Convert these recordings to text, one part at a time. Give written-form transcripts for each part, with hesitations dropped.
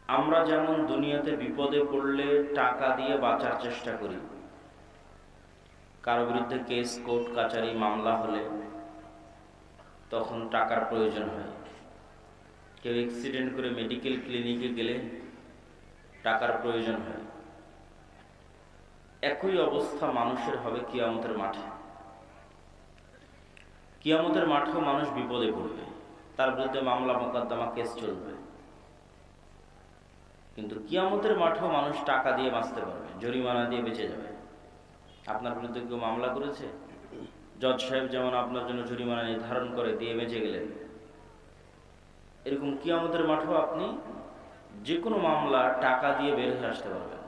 আমরা যেমন দুনিয়াতে বিপদে পড়লে টাকা দিয়ে বাঁচার চেষ্টা করি, কারো বিরুদ্ধে কেস, কোর্ট কাচারি, মামলা হলে তখন টাকার প্রয়োজন হয়। কেউ অ্যাক্সিডেন্ট করে মেডিকেল ক্লিনিকে গেলে টাকার প্রয়োজন হয়। একই অবস্থা মানুষের হবে কিয়ামতের মাঠে। কিয়ামতের মাঠেও মানুষ বিপদে পড়বে, তার বিরুদ্ধে মামলা মোকদ্দমা, কেস চলবে। কিন্তু কিয়ামতের মাঠেও মানুষ টাকা দিয়ে বাঁচতে পারবে, জরিমানা দিয়ে বেঁচে যাবে। আপনার বিরুদ্ধে কেউ মামলা করেছে, জজ সাহেব যেমন আপনার জন্য জরিমানা নির্ধারণ করে দিয়ে বেঁচে গেলেন, এরকম কিয়ামতের মাঠেও আপনি যে কোনো মামলা টাকা দিয়ে বের হয়ে আসতে পারবেন।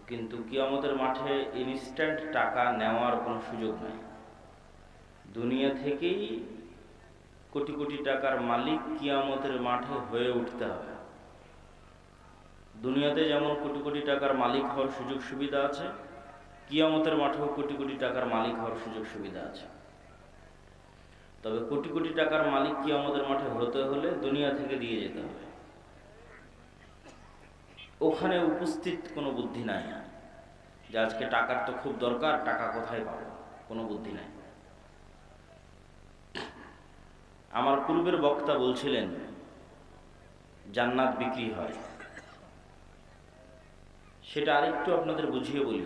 কিন্তু কিয়ামতের মাঠে ইনস্ট্যান্ট টাকা নেওয়ার কোনো সুযোগ নেই। দুনিয়া থেকেই কোটি কোটি টাকার মালিক কিয়ামতের মাঠে হয়ে উঠতে হবে। দুনিয়াতে যেমন কোটি কোটি টাকার মালিক হওয়ার সুযোগ সুবিধা আছে, কিয়ামতের মাঠেও কোটি কোটি টাকার মালিক হওয়ার সুযোগ সুবিধা আছে। তবে কোটি কোটি টাকার মালিক কিয়ামতের মাঠে হতে হলে দুনিয়া থেকে দিয়ে যেতে হবে। ওখানে উপস্থিত কোনো বুদ্ধি নাই যে আজকে টাকার তো খুব দরকার, টাকা কোথায় পাবো, কোনো বুদ্ধি নাই। আমার পূর্বের বক্তা বলছিলেন জান্নাত বিক্রি হয়। সেটা আরেকটু আপনাদের বুঝিয়ে বলি।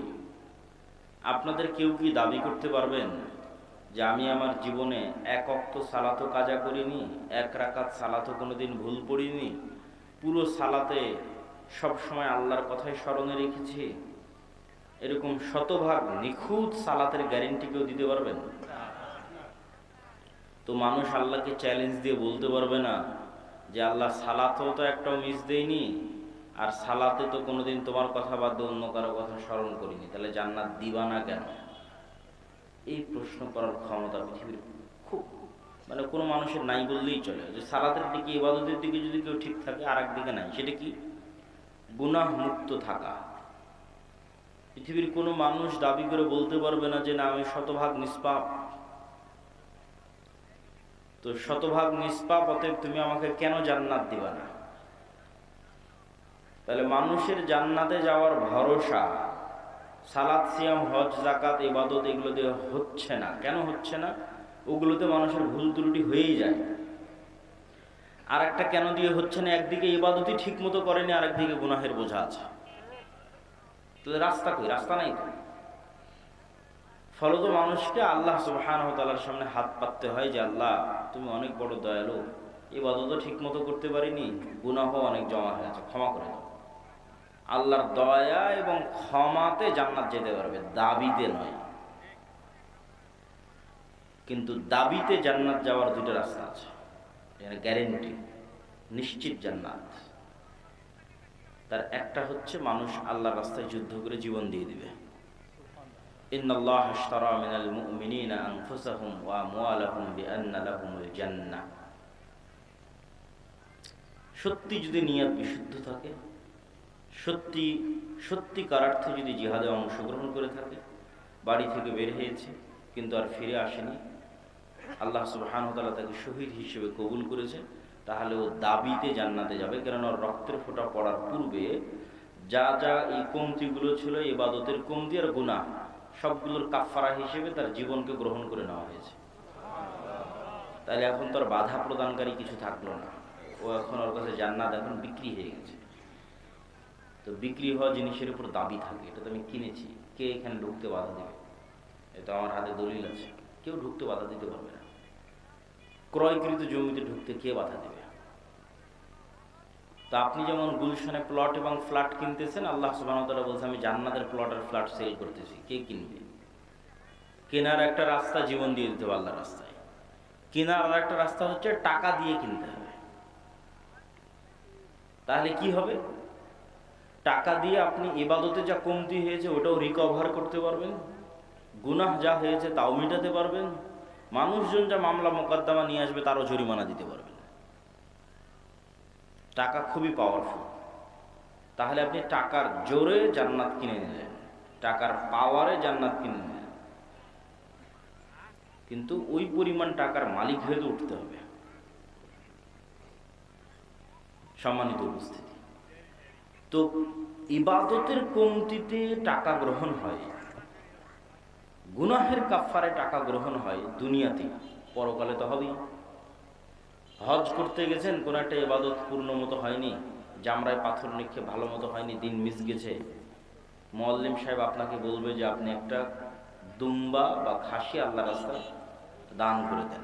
আপনাদের কেউ কি দাবি করতে পারবেন যে আমি আমার জীবনে এক ওয়াক্ত সালাতও কাজা করিনি, এক রাকাত সালাতও কোনোদিন ভুল পড়িনি, পুরো সালাতে সব সময় আল্লাহর কথাই স্মরণে রেখেছি, এরকম শতভাগ নিখুঁত সালাতের গ্যারেন্টি কেউ দিতে পারবেন? তো মানুষ আল্লাহকে চ্যালেঞ্জ দিয়ে বলতে পারবে না যে আল্লাহ সালাতেও তো একটাও মিস দেয়নি, আর সালাতে তো কোনোদিন তোমার কথা বাদ দিয়ে অন্য কারো কথা স্মরণ করিনি, তাহলে জান্নাত দিবা না কেন? এই প্রশ্ন করার ক্ষমতা পৃথিবীর খুব কোনো মানুষের নাই বললেই চলে। যে সালাতের দিকে, ইবাদতের দিকে যদি কেউ ঠিক থাকে, আর একদিকে নাই, সেটা কি? গুনাহ মুক্ত থাকা। পৃথিবীর কোনো মানুষ দাবি করে বলতে পারবে না যে না আমি শতভাগ নিষ্পাপ। তো শতভাগ নিষ্পাপ, অতএব তুমি আমাকে কেন জান্নাত দিবা না? তাহলে মানুষের জান্নাতে যাওয়ার ভরসা সালাত, সিয়াম, হজ, যাকাত, ইবাদত এগুলো দিয়ে হচ্ছে না। কেন হচ্ছে না? ওগুলোতে মানুষের ভুল ত্রুটি হয়েই যায়। আর একটা কেন দিয়ে হচ্ছে না? একদিকে ইবাদতই ঠিক মতো করেনি, আর একদিকে গুনাহের বোঝা আছে। তো রাস্তা কই? রাস্তা নাই তো। ফলত মানুষকে আল্লাহ সুবহানাহু ওয়া তাআলার সামনে হাত পাততে হয় যে আল্লাহ তুমি অনেক বড় দয়ালু, ইবাদতও ঠিক মতো করতে পারিনি, গুনাহও অনেক জমা হয়ে আছে, ক্ষমা করে দাও। আল্লাহর দয়া এবং ক্ষমাতে জান্নাত যেতে পারবে, দাবিতে নয়। কিন্তু দাবিতে জান্নাত যাওয়ার দুটো রাস্তা আছে, এখানে গ্যারেন্টি, নিশ্চিত জান্নাত। তার একটা হচ্ছে মানুষ আল্লাহর রাস্তায় যুদ্ধ করে জীবন দিয়ে দিবে। ইন্নাল্লাহা আশতারা মিনাল মুমিনিনা আনফুসাহুম ওয়া আমওয়ালাহুম বিআন্না লাহুমুল জান্নাহ। সত্যি যদি নিয়ত বিশুদ্ধ থাকে, সত্যিকার অর্থে যদি জিহাদে অংশগ্রহণ করে থাকে, বাড়ি থেকে বের হয়েছে কিন্তু আর ফিরে আসেনি, আল্লাহ সুবহানাহু ওয়া তাআলা তাকে শহীদ হিসেবে কবুল করেছে, তাহলে ও দাবিতে জান্নাতে যাবে। কারণ ওর রক্তের ফোঁটা পড়ার পূর্বে যা যা এই কমতিগুলো ছিল, ইবাদতের কমতি আর গুনাহ, সবগুলোর কাফফারা হিসেবে তার জীবনকে গ্রহণ করে নেওয়া হয়েছে। তাহলে এখন তো আর বাধা প্রদানকারী কিছু থাকলো না। ও এখন, ওর কাছে জান্নাত এখন বিক্রি হয়ে গেছে। তো বিক্রি হওয়া জিনিসের উপর দাবি থাকে, এটা তো আমি কিনেছি, কে এখানে ঢুকতে বাধা দেবে? এটা আমার হাতে দলিল আছে, কেউ ঢুকতে বাধা দিতে পারবে না। ক্রয়কৃত জমিতে ঢুকতে কে বাধা দেবে? তো আপনি যেমন গুলশানে প্লট এবং ফ্ল্যাট কিনতেছেন, আল্লাহ সুবহানাহু ওয়া তাআলা বলছে আমি জান্নাতের প্লট আর ফ্ল্যাট সেল করতেছি, কে কিনবে? কেনার একটা রাস্তা জীবন দিয়ে দিতে হবে আল্লাহর রাস্তায়। কেনার আর একটা রাস্তা হচ্ছে টাকা দিয়ে কিনতে হবে। তাহলে কি হবে? টাকা দিয়ে আপনি ইবাদতে যা কমতি হয়েছে ওটাও রিকভার করতে পারবেন, গুনাহ যা হয়েছে তাও মেটাতে পারবেন, মানুষজন যা মামলা মোকদ্দমা নিয়ে আসবে তারও জরিমানা দিতে পারবেন। টাকা খুবই পাওয়ারফুল। তাহলে আপনি টাকার জোরে জান্নাত কিনে নিলেন, টাকার পাওয়ারে জান্নাত কিনে নিলেন। কিন্তু ওই পরিমাণ টাকার মালিক হয়ে উঠতে হবে। সম্মানিত উপস্থিতি, তো ইবাদতের কমতিতে টাকা গ্রহণ হয়, গুনাহের কাফারে টাকা গ্রহণ হয় দুনিয়াতে, পরকালে তো হবেই। হজ করতে গেছেন, কোন একটা ইবাদত পূর্ণ মতো হয়নি, জামরায় পাথর নিক্ষেপ ভালো মতো হয়নি, দিন মিস গেছে, মুআল্লিম সাহেব আপনাকে বলবে যে আপনি একটা দুম্বা বা খাসি আল্লাহ রাস্তায় দান করে দেন।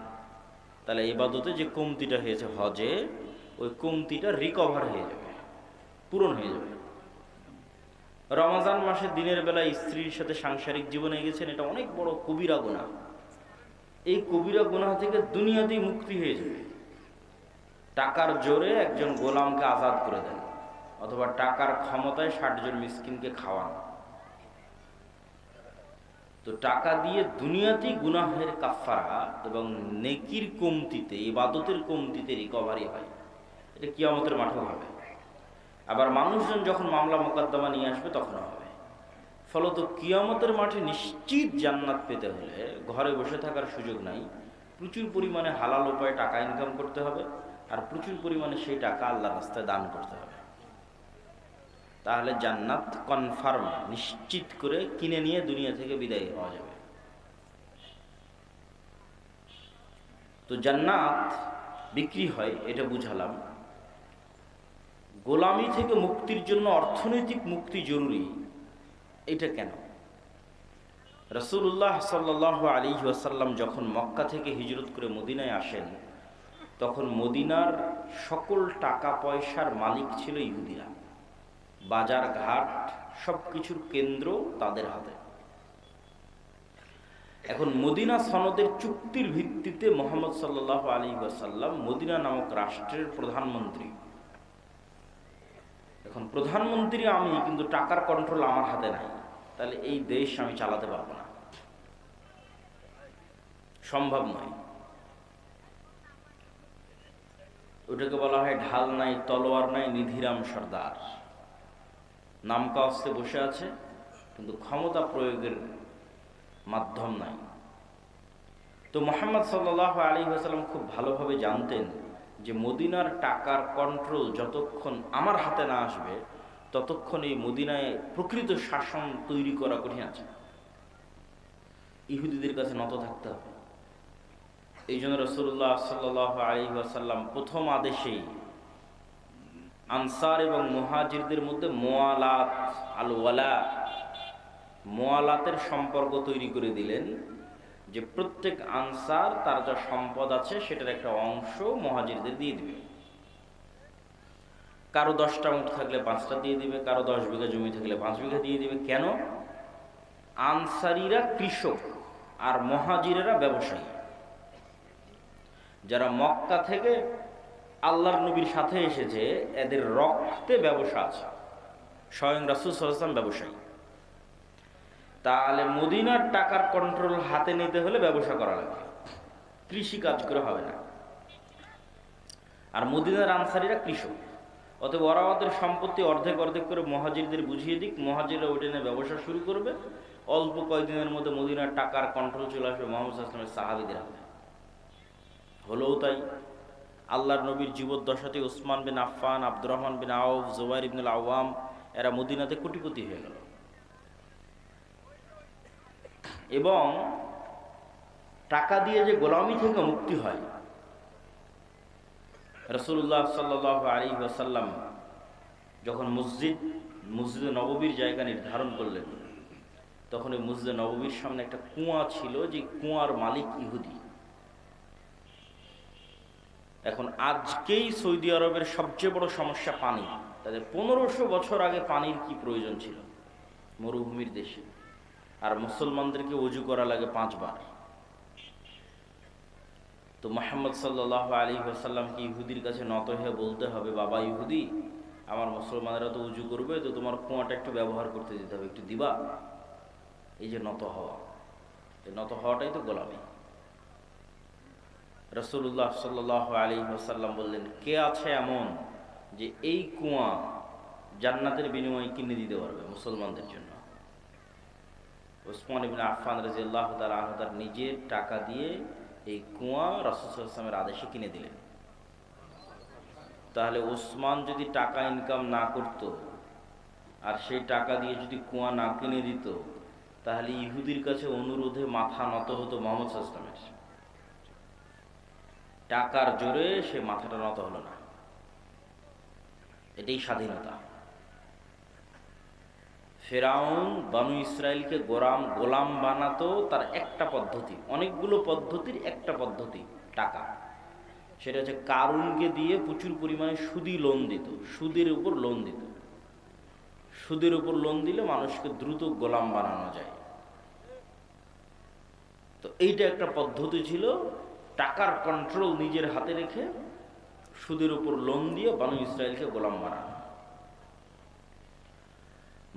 তাহলে ইবাদতে যে কমতিটা হয়েছে হজে, ওই কমতিটা রিকভার হয়ে যাবে, পূরণ হয়ে যাবে। রমজান মাসে দিনের বেলায় স্ত্রীর সাথে সাংসারিক জীবনে গেছেন, এটা অনেক বড় কবিরা গুনাহ। এই কবিরা গুনাহ থেকে দুনিয়াতেই মুক্তি হয়ে যাবে। টাকার জোরে একজন গোলামকে আজাদ করে দেন, অথবা টাকার ক্ষমতায় 60 জন মিসকিনকে খাওয়ান। তো টাকা দিয়ে দুনিয়াতেই গুনাহের কাফারা এবং নেকির কমতিতে, ইবাদতের কমতিতে রিকভারি হয়। এটা কিয়ামতের মাঠে হবে। আবার মানুষজন যখন মামলা মোকদ্দমা নিয়ে আসবে তখন হবে। ফলত কিয়ামতের মাঠে নিশ্চিত জান্নাত পেতে হলে ঘরে বসে থাকার সুযোগ নাই, প্রচুর পরিমাণে হালাল উপায়ে টাকা ইনকাম করতে হবে, আর প্রচুর পরিমাণে সেই টাকা আল্লাহর রাস্তায় দান করতে হবে। তাহলে জান্নাত কনফার্ম, নিশ্চিত করে কিনে নিয়ে দুনিয়া থেকে বিদায় হওয়া যাবে। তো জান্নাত বিক্রি হয়, এটা বুঝালাম। গোলামি থেকে মুক্তির জন্য অর্থনৈতিক মুক্তি জরুরি, এটা কেন? রাসূলুল্লাহ সাল্লাল্লাহু আলাইহি ওয়াসাল্লাম যখন মক্কা থেকে হিজরত করে মদিনায় আসেন, তখন মদিনার সকল টাকা পয়সার মালিক ছিল ইহুদিরা। বাজার ঘাট সবকিছুর কেন্দ্র তাদের হাতে। এখন মদিনা সনদের চুক্তির ভিত্তিতে মুহাম্মদ সাল্লাল্লাহু আলাইহি ওয়াসাল্লাম মদিনা নামক রাষ্ট্রের প্রধানমন্ত্রী। এখন প্রধানমন্ত্রী আমি, কিন্তু টাকার কন্ট্রোল আমার হাতে নাই, তাহলে এই দেশ আমি চালাতে পারবো না, সম্ভব নয়। ওটাকে বলা হয় ঢাল নাই, তলোয়ার নাই, নিধিরাম সর্দার। নাম কাস্তে বসে আছে, কিন্তু ক্ষমতা প্রয়োগের মাধ্যম নাই। তো মুহাম্মদ সাল্লাল্লাহু আলাইহি ওয়াসাল্লাম খুব ভালোভাবে জানতেন যে মদিনার টাকার কন্ট্রোল যতক্ষণ আমার হাতে না আসবে, ততক্ষণ এই মদিনায় প্রকৃত শাসন তৈরি করা কঠিন আছে। ইহুদিদের কাছে নত থাকতে হবে। এই জন্য রাসূলুল্লাহ সাল্লাল্লাহু আলাইহি ওয়াসাল্লাম প্রথম আদেশেই আনসার এবং মুহাজিরদের মধ্যে মুআলাত, আল ওয়ালা, মুআলাতের সম্পর্ক তৈরি করে দিলেন, যে প্রত্যেক আনসার তার যা সম্পদ আছে সেটার একটা অংশ মুহাজিরদের দিয়ে দিবে। কারো 10টা উট থাকলে 5টা দিয়ে দিবে, কারো 10 বিঘা জমি থাকলে 5 বিঘা দিয়ে দিবে। কেন? আনসারীরা কৃষক আর মুহাজিরেরা ব্যবসায়ী, যারা মক্কা থেকে আল্লাহর নবীর সাথে এসেছে, এদের রক্তে ব্যবসা আছে। স্বয়ং রাসূল সাল্লাল্লাহু আলাইহি ওয়াসাল্লাম ব্যবসায়ী। তাহলে মদিনার টাকার কন্ট্রোল হাতে নিতে হলে ব্যবসা করা লাগবে, কৃষি কাজ করে হবে না। আর মদিনার আনসারীরা কৃষক, অতএব ওরা ওদের সম্পত্তি অর্ধেক অর্ধেক করে মুহাজিরদের বুঝিয়ে দিক, মুহাজিররা ওইটা নিয়ে ব্যবসা শুরু করবে। অল্প কয়েকদিনের মধ্যে মদিনার টাকার কন্ট্রোল চলে আসবে মুহাম্মদ সাল্লাল্লাহু আলাইহি ওয়াসাল্লামের সাহাবীদের হাতে। হলোও তাই। আল্লাহর নবীর জীবদ্দশাতে উসমান বিন আফফান, আব্দুর রহমান বিন আউফ, জুবাইর ইবনুল আওয়াম, এরা মদিনাতে কোটিপতি হয়ে গেল। এবং টাকা দিয়ে যে গোলামি থেকে মুক্তি হয়, রাসূলুল্লাহ সাল্লাল্লাহু আলাইহি ওয়াসাল্লাম যখন মসজিদে নববীর জায়গা নির্ধারণ করলেন, তখন ওই মসজিদে নববীর সামনে একটা কুয়া ছিল, যে কুয়ার মালিক ইহুদি। এখন আজকেই সৌদি আরবের সবচেয়ে বড় সমস্যা পানি। তাদের 1500 বছর আগে পানির কি প্রয়োজন ছিল মরুভূমির দেশে, আর মুসলমানদেরকে ওযু করা লাগে 5 বার। তো মুহাম্মদ সাল্লাল্লাহু আলাইহি ওয়াসাল্লাম কি ইহুদির কাছে নত হয়ে বলতে হবে, বাবা ইহুদি, আমার মুসলমানেরা তো ওযু করবে, তো তোমার কুয়াটা একটু ব্যবহার করতে দিতে হবে, একটু দিবা? এই যে নত হওয়া, এই নত হওয়াটাই তো গোলামি। রাসূলুল্লাহ সাল্লাল্লাহু আলাইহি ওয়াসাল্লাম বললেন, কে আছে এমন যে এই কুয়া জান্নাতের বিনিময়ে কিনে দিতে পারবে মুসলমানদের জন্য? উসমান ইবনে আফফান রাদিয়াল্লাহু তাআলা আনহু তার নিজের টাকা দিয়ে এই কুয়া রাসূল সাল্লাল্লাহু আলাইহি ওয়াসাল্লামের আদেশে কিনে দিলেন। তাহলে ওসমান যদি টাকা ইনকাম না করত আর সেই টাকা দিয়ে যদি কুয়া না কিনে দিত, তাহলে ইহুদির কাছে অনুরোধে মাথা নত হতো মোহাম্মদ সাল্লাল্লাহু আলাইহি ওয়াসাল্লামের। টাকার জোরে সে মাথাটা নত হলো না। এটাই স্বাধীনতা। ফেরাউন বানু ইসরায়েলকে গোলাম বানাতো, তার একটা পদ্ধতি, অনেকগুলো পদ্ধতির একটা পদ্ধতি টাকা। সেটা হচ্ছে কারুনকে দিয়ে প্রচুর পরিমাণে সুদি লোন দিত, সুদের উপর লোন দিত। সুদের উপর লোন দিলে মানুষকে দ্রুত গোলাম বানানো যায়। তো এইটা একটা পদ্ধতি ছিল, টাকার কন্ট্রোল নিজের হাতে রেখে সুদের উপর লোন দিয়ে বানু ইসরায়েলকে গোলাম বানানো।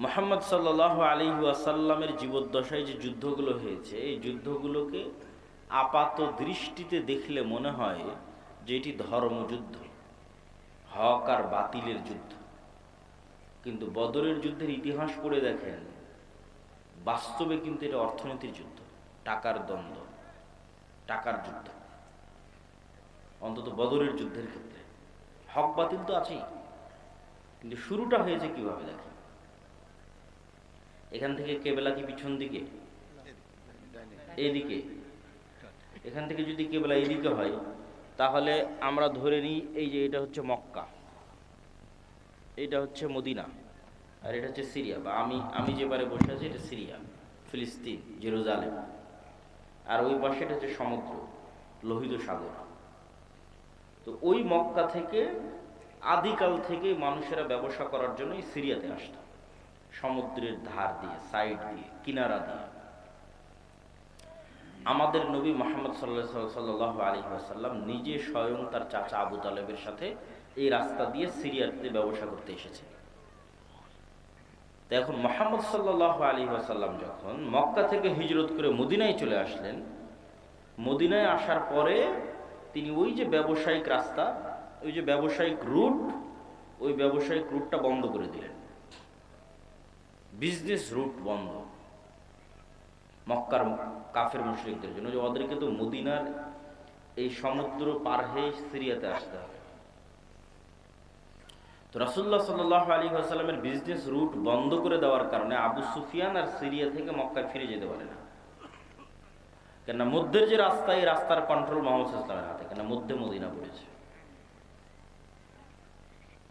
মুহাম্মদ সাল্লাল্লাহু আলাইহি ওয়াসাল্লামের জীবদ্দশায় যে যুদ্ধগুলো হয়েছে, এই যুদ্ধগুলোকে আপাত দৃষ্টিতে দেখলে মনে হয় যে এটি ধর্মযুদ্ধ, হক আর বাতিলের যুদ্ধ। কিন্তু বদরের যুদ্ধের ইতিহাস পড়ে দেখেন, বাস্তবে কিন্তু এটা অর্থনীতির যুদ্ধ, টাকার দ্বন্দ্ব, টাকার যুদ্ধ। অন্তত বদরের যুদ্ধের ক্ষেত্রে হক বাতিল তো আছেই, কিন্তু শুরুটা হয়েছে কিভাবে দেখেন। এখান থেকে কেবলা কি পিছন দিকে? এইদিকে। এখান থেকে যদি কেবলা এইদিকে হয়, তাহলে আমরা ধরে নিই এই যে এটা হচ্ছে মক্কা, এটা হচ্ছে মদিনা, আর এটা হচ্ছে সিরিয়া, বা আমি যে পারে বসে আছি এটা সিরিয়া, ফিলিস্তিন, জেরুজালেম। আর ওই পাশে এটা হচ্ছে সমুদ্র, লোহিত সাগর। তো ওই মক্কা থেকে আদিকাল থেকে মানুষেরা ব্যবসা করার জন্য সিরিয়াতে আসত, সমুদ্রের ধার দিয়ে, সাইড দিয়ে, কিনারা দিয়ে। আমাদের নবী মুহাম্মদ সাল্লাল্লাহু আলাইহি ওয়াসাল্লাম নিজে স্বয়ং তার চাচা আবু তালেবের সাথে এই রাস্তা দিয়ে সিরিয়াতে ব্যবসা করতে এসেছে। তো এখন মুহাম্মদ সাল্লাল্লাহু আলাইহি ওয়াসাল্লাম যখন মক্কা থেকে হিজরত করে মদিনায় চলে আসলেন, মদিনায় আসার পরে তিনি ওই যে ব্যবসায়িক রাস্তা, ওই যে ব্যবসায়িক রুট, ওই ব্যবসায়িক রুটটা বন্ধ করে দিলেন। বিজনেস রুট বন্ধ মক্কার কাফের মুশরিকদের জন্য, যে ওদেরকে তো মদিনার এই সমুদ্র পার হয়ে সিরিয়াতে আসতে হবে। তো রাসূলুল্লাহ সাল্লাল্লাহু আলাইহি ওয়াসাল্লামের বিজনেস রুট বন্ধ করে দেওয়ার কারণে আবু সুফিয়ান আর সিরিয়া থেকে মক্কায় ফিরে যেতে পারে না। কেননা মধ্যের যে রাস্তা, এই রাস্তার কন্ট্রোল মুহাম্মদ সাল্লাল্লাহু আলাইহি ওয়াসাল্লামের হাতে, কেননা মধ্যে মদিনা পড়েছে।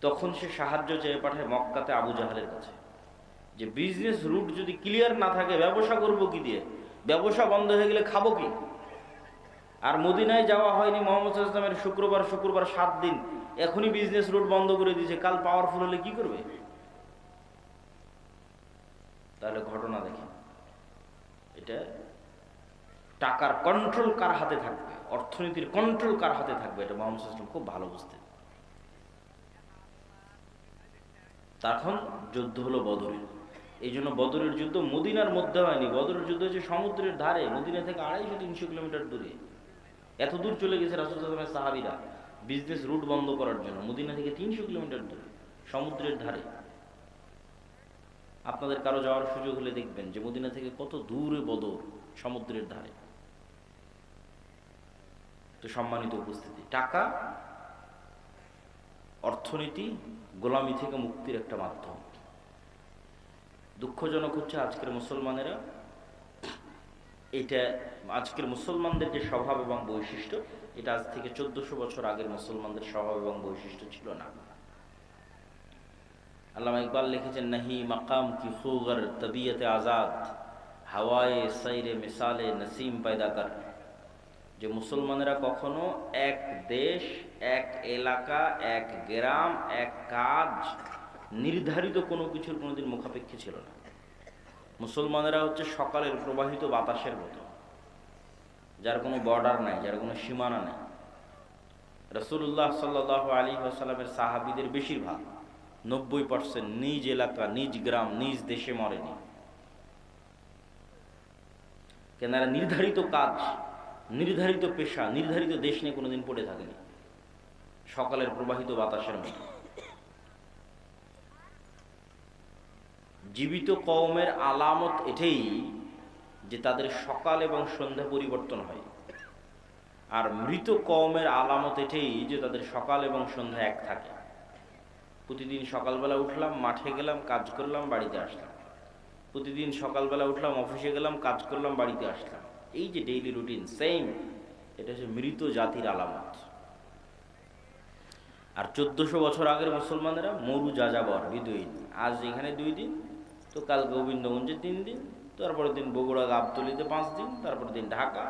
তখন সে সাহায্য চেয়ে পাঠায় মক্কাতে আবু জাহালের কাছে, যে বিজনেস রুট যদি ক্লিয়ার না থাকে ব্যবসা করবো কি দিয়ে, ব্যবসা বন্ধ হয়ে গেলে খাবো কি। আর মদিনায় যাওয়া হয়নি মুহাম্মদ সাল্লাল্লাহু আলাইহি ওয়াসাল্লামের শুক্রবার 7 দিন, এখনই বিজনেস রুট বন্ধ করে দিয়েছে, কাল পাওয়ারফুল হলে কি করবে? তাহলে ঘটনা দেখেন, এটা টাকার কন্ট্রোল কার হাতে থাকবে, অর্থনীতির কন্ট্রোল কার হাতে থাকবে, এটা মুহাম্মদ সাল্লাল্লাহু আলাইহি ওয়াসাল্লাম খুব ভালো বুঝতেন। তখন যুদ্ধ হলো বদরের। এই জন্য বদরের যুদ্ধ মদিনার মধ্যে হয়নি, বদরের যুদ্ধ হচ্ছে সমুদ্রের ধারে, মদিনা থেকে 250-300 কিলোমিটার দূরে। এত দূর চলে গেছে রাসূল সাল্লাল্লাহু আলাইহি ওয়াসাল্লামের সাহাবীরা বিজনেস রুট বন্ধ করার জন্য, মদিনা থেকে 300 কিলোমিটার দূরে, সমুদ্রের ধারে। আপনাদের কারো যাওয়ার সুযোগ হলে দেখবেন যে মদিনা থেকে কত দূরে বদর, সমুদ্রের ধারে। তো সম্মানিত উপস্থিতি, টাকা অর্থনীতি গোলামি থেকে মুক্তির একটা মাধ্যম। দুঃখজনক হচ্ছে আজকের মুসলমানেরা, এটা আজকের মুসলমানদের যে স্বভাব এবং বৈশিষ্ট্য, এটা আজ থেকে 1400 বছর আগের মুসলমানদের স্বভাব এবং বৈশিষ্ট্য ছিল না। আল্লামা ইকবাল লিখেছেন, নাহি মাকাম কি খুগর তবিয়তে আজাদ, হাওয়ায়ে সাইরে মিসালে নসিম পয়দা কর। যে মুসলমানেরা কখনো এক দেশ, এক এলাকা, এক গ্রাম, এক কাজ, নির্ধারিত কোনো কিছুর কোনোদিন মুখাপেক্ষী ছিল না। মুসলমানেরা হচ্ছে সকালের প্রবাহিত বাতাসের মতো, যার কোনো বর্ডার নাই, যার কোনো সীমানা নেই। রাসূলুল্লাহ সাল্লাল্লাহু আলাইহি ওয়াসাল্লামের সাহাবীদের বেশিরভাগ 90% নিজ এলাকা, নিজ গ্রাম, নিজ দেশে মরেনি। কেন? নির্ধারিত কাজ, নির্ধারিত পেশা, নির্ধারিত দেশ নিয়ে কোনোদিন পড়ে থাকেনি, সকালের প্রবাহিত বাতাসের মতো। জীবিত কওমের আলামত এটাই যে তাদের সকাল এবং সন্ধ্যা পরিবর্তন হয়। আর মৃত কওমের আলামত এটাই যে তাদের সকাল এবং সন্ধ্যা এক থাকে। প্রতিদিন সকালবেলা উঠলাম, মাঠে গেলাম, কাজ করলাম, বাড়িতে আসলাম। প্রতিদিন সকালবেলা উঠলাম, অফিসে গেলাম, কাজ করলাম, বাড়িতে আসলাম। এই যে ডেইলি রুটিন সেম, এটা হচ্ছে মৃত জাতির আলামত। আর 1400 বছর আগের মুসলমানেরা মরু যাযাবর, বিদুইন। আজ এখানে 2 দিন, তো কাল গোবিন্দগঞ্জে 3 দিন, তারপরের দিন বগুড়া গাবতলীতে 5 দিন, তারপরের দিন ঢাকা,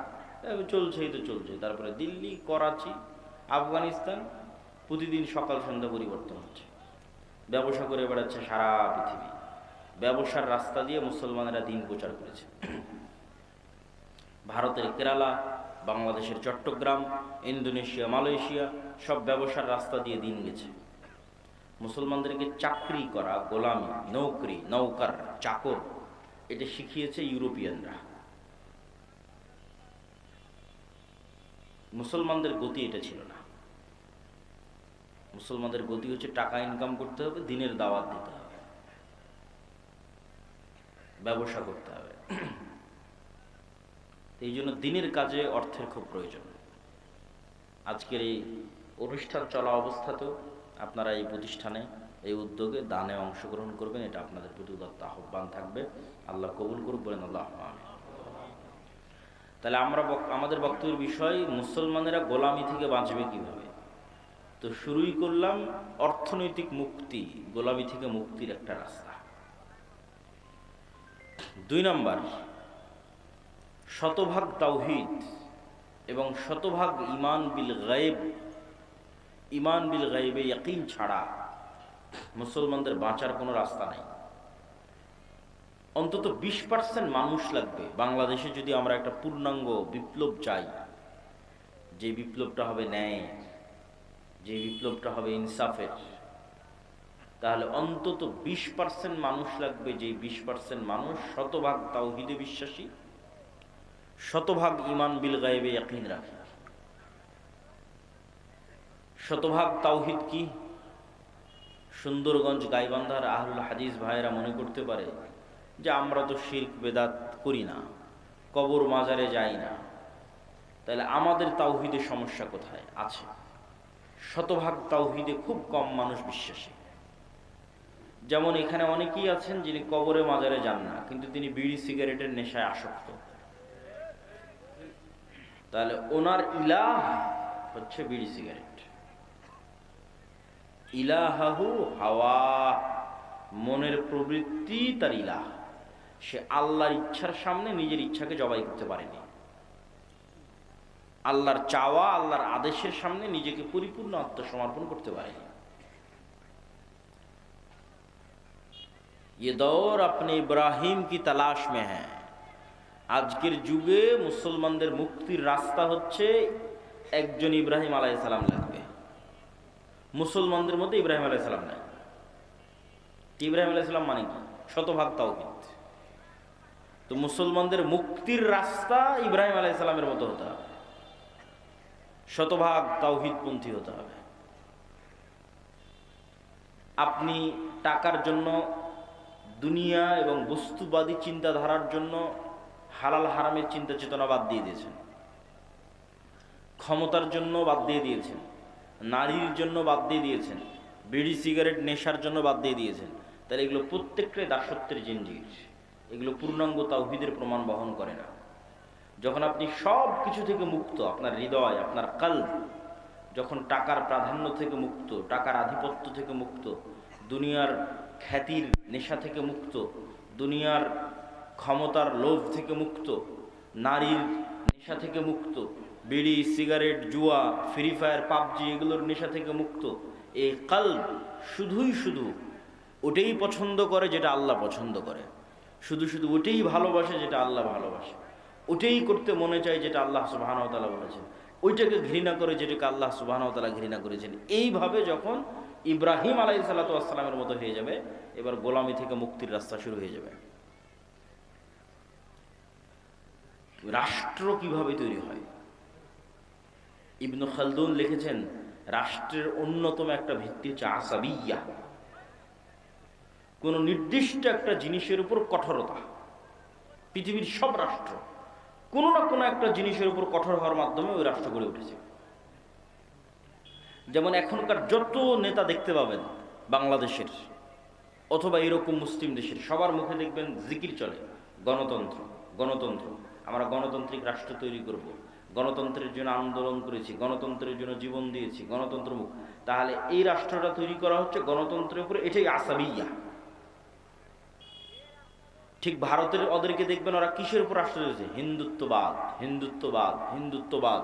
চলছেই তো চলছে। তারপরে দিল্লি, করাচি, আফগানিস্তান, প্রতিদিন সকাল সন্ধ্যা পরিবর্তন হচ্ছে। ব্যবসা করে বেড়াচ্ছে সারা পৃথিবী। ব্যবসার রাস্তা দিয়ে মুসলমানেরা দিন প্রচার করেছে। ভারতের কেরালা, বাংলাদেশের চট্টগ্রাম, ইন্দোনেশিয়া, মালয়েশিয়া সব ব্যবসার রাস্তা দিয়ে দিন গেছে। মুসলমানদেরকে চাকরি করা, গোলামি, নৌকরি, নৌকার, চাকর, এটা শিখিয়েছে ইউরোপিয়ানরা। মুসলমানদের গতি এটা ছিল না। মুসলমানদের গতি হচ্ছে টাকা ইনকাম করতে হবে, দিনের দাওয়াত দিতে হবে, ব্যবসা করতে হবে। এই জন্য দিনের কাজে অর্থের খুব প্রয়োজন। আজকের এই অনুষ্ঠান চলা অবস্থাতেও আপনারা এই প্রতিষ্ঠানে, এই উদ্যোগে দানে অংশগ্রহণ করবেন, এটা আপনাদের প্রতি উদাত্ত আহ্বান থাকবে। আল্লাহ কবুল করুক, বলেন আল্লাহ আমিন। তাহলে আমাদের বক্তব্যের বিষয়, মুসলমানেরা গোলামি থেকে বাঁচবে কিভাবে। তো শুরুই করলাম অর্থনৈতিক মুক্তি, গোলামি থেকে মুক্তির একটা রাস্তা। 2 নম্বর, শতভাগ তাওহীদ এবং শতভাগ ঈমান বিল গায়ব। ঈমান বিল গায়বে ইয়াকিন ছাড়া মুসলমানদের বাঁচার কোনো রাস্তা নাই। অন্তত 20% মানুষ লাগবে বাংলাদেশে যদি আমরা একটা পূর্ণাঙ্গ বিপ্লব চাই, যে বিপ্লবটা হবে ন্যায়, যে বিপ্লবটা হবে ইনসাফের, তাহলে অন্তত 20% মানুষ লাগবে, যে 20% মানুষ শতভাগ তাওহীদে বিশ্বাসী, শতভাগ ঈমান বিল গায়বে ইয়াকিন রাখে। শতভাগ তাওহীদ কি? সুন্দরগঞ্জ, গাইবান্ধার আহলুল হাদিস ভাইয়েরা মনে করতে পারে যে আমরা তো শিরক বেদাত করি না, কবর মাজারে যাই না, তাহলে আমাদের তাওহীদে সমস্যা কোথায় আছে? শতভাগ তাওহীদে খুব কম মানুষ বিশ্বাসী। যেমন এখানে অনেকেই আছেন যিনি কবরে মাজারে যান না, কিন্তু তিনি বিড়ি সিগারেটের নেশায় আসক্ত। তাহলে ওনার ইলাহ হচ্ছে বিড়ি সিগারেট। ইলাহাহু হাওয়া, মনের প্রবৃত্তি তার ইলাহ। সে আল্লাহর ইচ্ছার সামনে নিজের ইচ্ছাকে জবাই করতে পারেনি। আল্লাহর চাওয়া, আল্লাহর আদেশের সামনে নিজেকে পরিপূর্ণ আত্মসমর্পণ করতে পারেনি। ये दौर अपने इब्राहिम की तलाश में है। আজকের যুগে মুসলমানদের মুক্তির রাস্তা হচ্ছে একজন ইব্রাহিম আলাইহিস সালাম লাগবে। মুসলমানদের মধ্যে ইব্রাহিম আলাইহিস সালাম নাই। ইব্রাহিম আলাইহিস সালাম মানে কি? শতভাগ তাওহীদ। তো মুসলমানদের মুক্তির রাস্তা ইব্রাহিম আলাইহিস সালামের মতো হতে হবে, শতভাগ তাওহীদপন্থী হতে হবে। আপনি টাকার জন্য, দুনিয়া এবং বস্তুবাদী চিন্তাধারার জন্য হালাল হারামের চিন্তা চেতনা বাদ দিয়ে দিয়েছেন, ক্ষমতার জন্য বাদ দিয়ে দিয়েছেন, নারীর জন্য বাদ দিয়ে দিয়েছেন, বিড়ি সিগারেট নেশার জন্য বাদ দিয়ে দিয়েছেন। তাহলে এগুলো প্রত্যেকটাই দাসত্বের জিনজির, এগুলো পূর্ণাঙ্গ তাওহীদের প্রমাণ বহন করে না। যখন আপনি সব কিছু থেকে মুক্ত, আপনার হৃদয়, আপনার কলব যখন টাকার প্রাধান্য থেকে মুক্ত, টাকার আধিপত্য থেকে মুক্ত, দুনিয়ার খ্যাতির নেশা থেকে মুক্ত, দুনিয়ার ক্ষমতার লোভ থেকে মুক্ত, নারীর নেশা থেকে মুক্ত, বিড়ি সিগারেট জুয়া ফ্রি ফায়ার পাবজি এগুলোর নেশা থেকে মুক্ত, এই কলব শুধুই শুধু ওটাই পছন্দ করে যেটা আল্লাহ পছন্দ করে, শুধু শুধু ওটাই ভালোবাসে যেটা আল্লাহ ভালোবাসে, ওটাই করতে মনে চায় যেটা আল্লাহ সুবহানাহু ওয়া তাআলা বলেছেন, ওইটাকে ঘৃণা করে যেটাকে আল্লাহ সুবহানাহু ওয়া তাআলা ঘৃণা করেছেন। এইভাবে যখন ইব্রাহিম আলাইহিস সালাতু ওয়াস সালামের মতো হয়ে যাবে, এবার গোলামি থেকে মুক্তির রাস্তা শুরু হয়ে যাবে। রাষ্ট্র কিভাবে তৈরি হয়? ইবনে খালদুন লিখেছেন, রাষ্ট্রের অন্যতম একটা ভিত্তি হচ্ছে আসাবিয়্যাহ, কোন নির্দিষ্ট একটা জিনিসের উপর কঠোরতা। পৃথিবীর সব রাষ্ট্র কোনো না কোনো একটা জিনিসের উপর কঠোর হওয়ার মাধ্যমে ওই রাষ্ট্র গড়ে উঠেছে। যেমন এখনকার যত নেতা দেখতে পাবেন বাংলাদেশের অথবা এরকম মুসলিম দেশের, সবার মুখে দেখবেন জিকির চলে, গণতন্ত্র গণতন্ত্র, আমরা গণতান্ত্রিক রাষ্ট্র তৈরি করব, গণতন্ত্রের জন্য আন্দোলন করেছি, গণতন্ত্রের জন্য জীবন দিয়েছি, গণতন্ত্র মুখ। তাহলে এই রাষ্ট্রটা তৈরি করা হচ্ছে গণতন্ত্রের উপরে, এটাই আসাবিয়া। ঠিক ভারতের ওদেরকে দেখবেন ওরা কিসের উপর রাষ্ট্র দিয়েছে? হিন্দুত্ববাদ, হিন্দুত্ববাদ, হিন্দুত্ববাদ,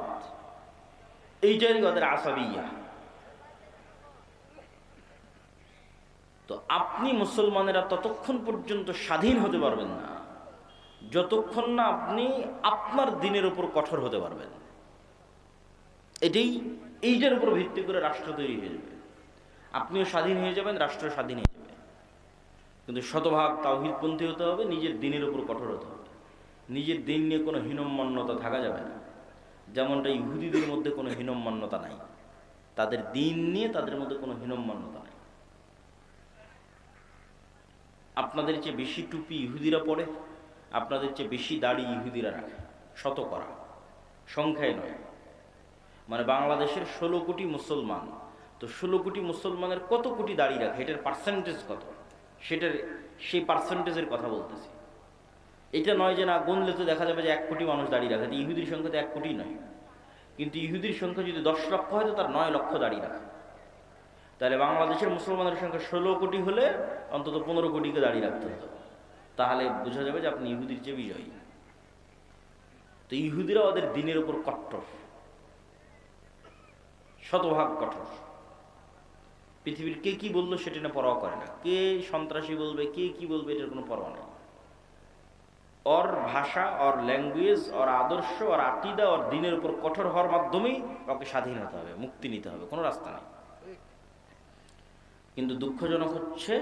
এইটাই ওদের আসাবিয়া। তো আপনি মুসলমানেরা ততক্ষণ পর্যন্ত স্বাধীন হতে পারবেন না যতক্ষণ না আপনি আপনার দিনের উপর কঠোর হতে পারবেন। এইটার উপর ভিত্তি করে রাষ্ট্র তৈরি হয়ে যাবে, আপনিও স্বাধীন হয়ে যাবেন, রাষ্ট্র স্বাধীন হয়ে যাবে। কিন্তু শতভাগ তাওহীদপন্থী হতে হবে, নিজের দিনের উপর কঠোর হতে হবে, নিজের দিন নিয়ে কোনো হীনম্মন্যতা থাকা যাবে না। যেমনটা ইহুদিদের মধ্যে কোনো হীনম্মন্যতা নাই, তাদের দিন নিয়ে তাদের মধ্যে কোনো হীনম্মন্যতা নাই। আপনাদের চেয়ে বেশি টুপি ইহুদিরা পরে, আপনাদের চেয়ে বেশি দাড়ি ইহুদিরা রাখে, শতকরা, সংখ্যায় নয়। মানে বাংলাদেশের 16 কোটি মুসলমান, তো 16 কোটি মুসলমানের কত কোটি দাড়ি রাখে, এটার পার্সেন্টেজ কত, সেই পার্সেন্টেজের কথা বলতেছি। এটা নয় যে না গুনলে তো দেখা যাবে যে 1 কোটি মানুষ দাড়ি রাখে, ইহুদির সংখ্যা তো 1 কোটি নয়। কিন্তু ইহুদির সংখ্যা যদি 10 লক্ষ হয় তো তার 9 লক্ষ দাড়ি রাখে। তাহলে বাংলাদেশের মুসলমানের সংখ্যা 16 কোটি হলে অন্তত 15 কোটিকে দাঁড়িয়ে রাখতে হতো, তাহলে বোঝা যাবে যে আপনি ইহুদির চেয়ে বিজয়ী। তো ইহুদিরা ওদের দিনের উপর কট্টর, শতভাগ কঠোর। পৃথিবীর কে কি বললো সেটা না পরোয়া করে না, কে সন্ত্রাসী বলবে, কে কি বলবে, এটার কোনো পরোয়া নেই। ওর ভাষা, ওর ল্যাঙ্গুয়েজ, ওর আদর্শ, ওর আকিদা, ওর দিনের উপর কঠোর হওয়ার মাধ্যমেই ওকে স্বাধীন হতে হবে, মুক্তি নিতে হবে, কোনো রাস্তা নেই। কিন্তু দুঃখজনক হচ্ছে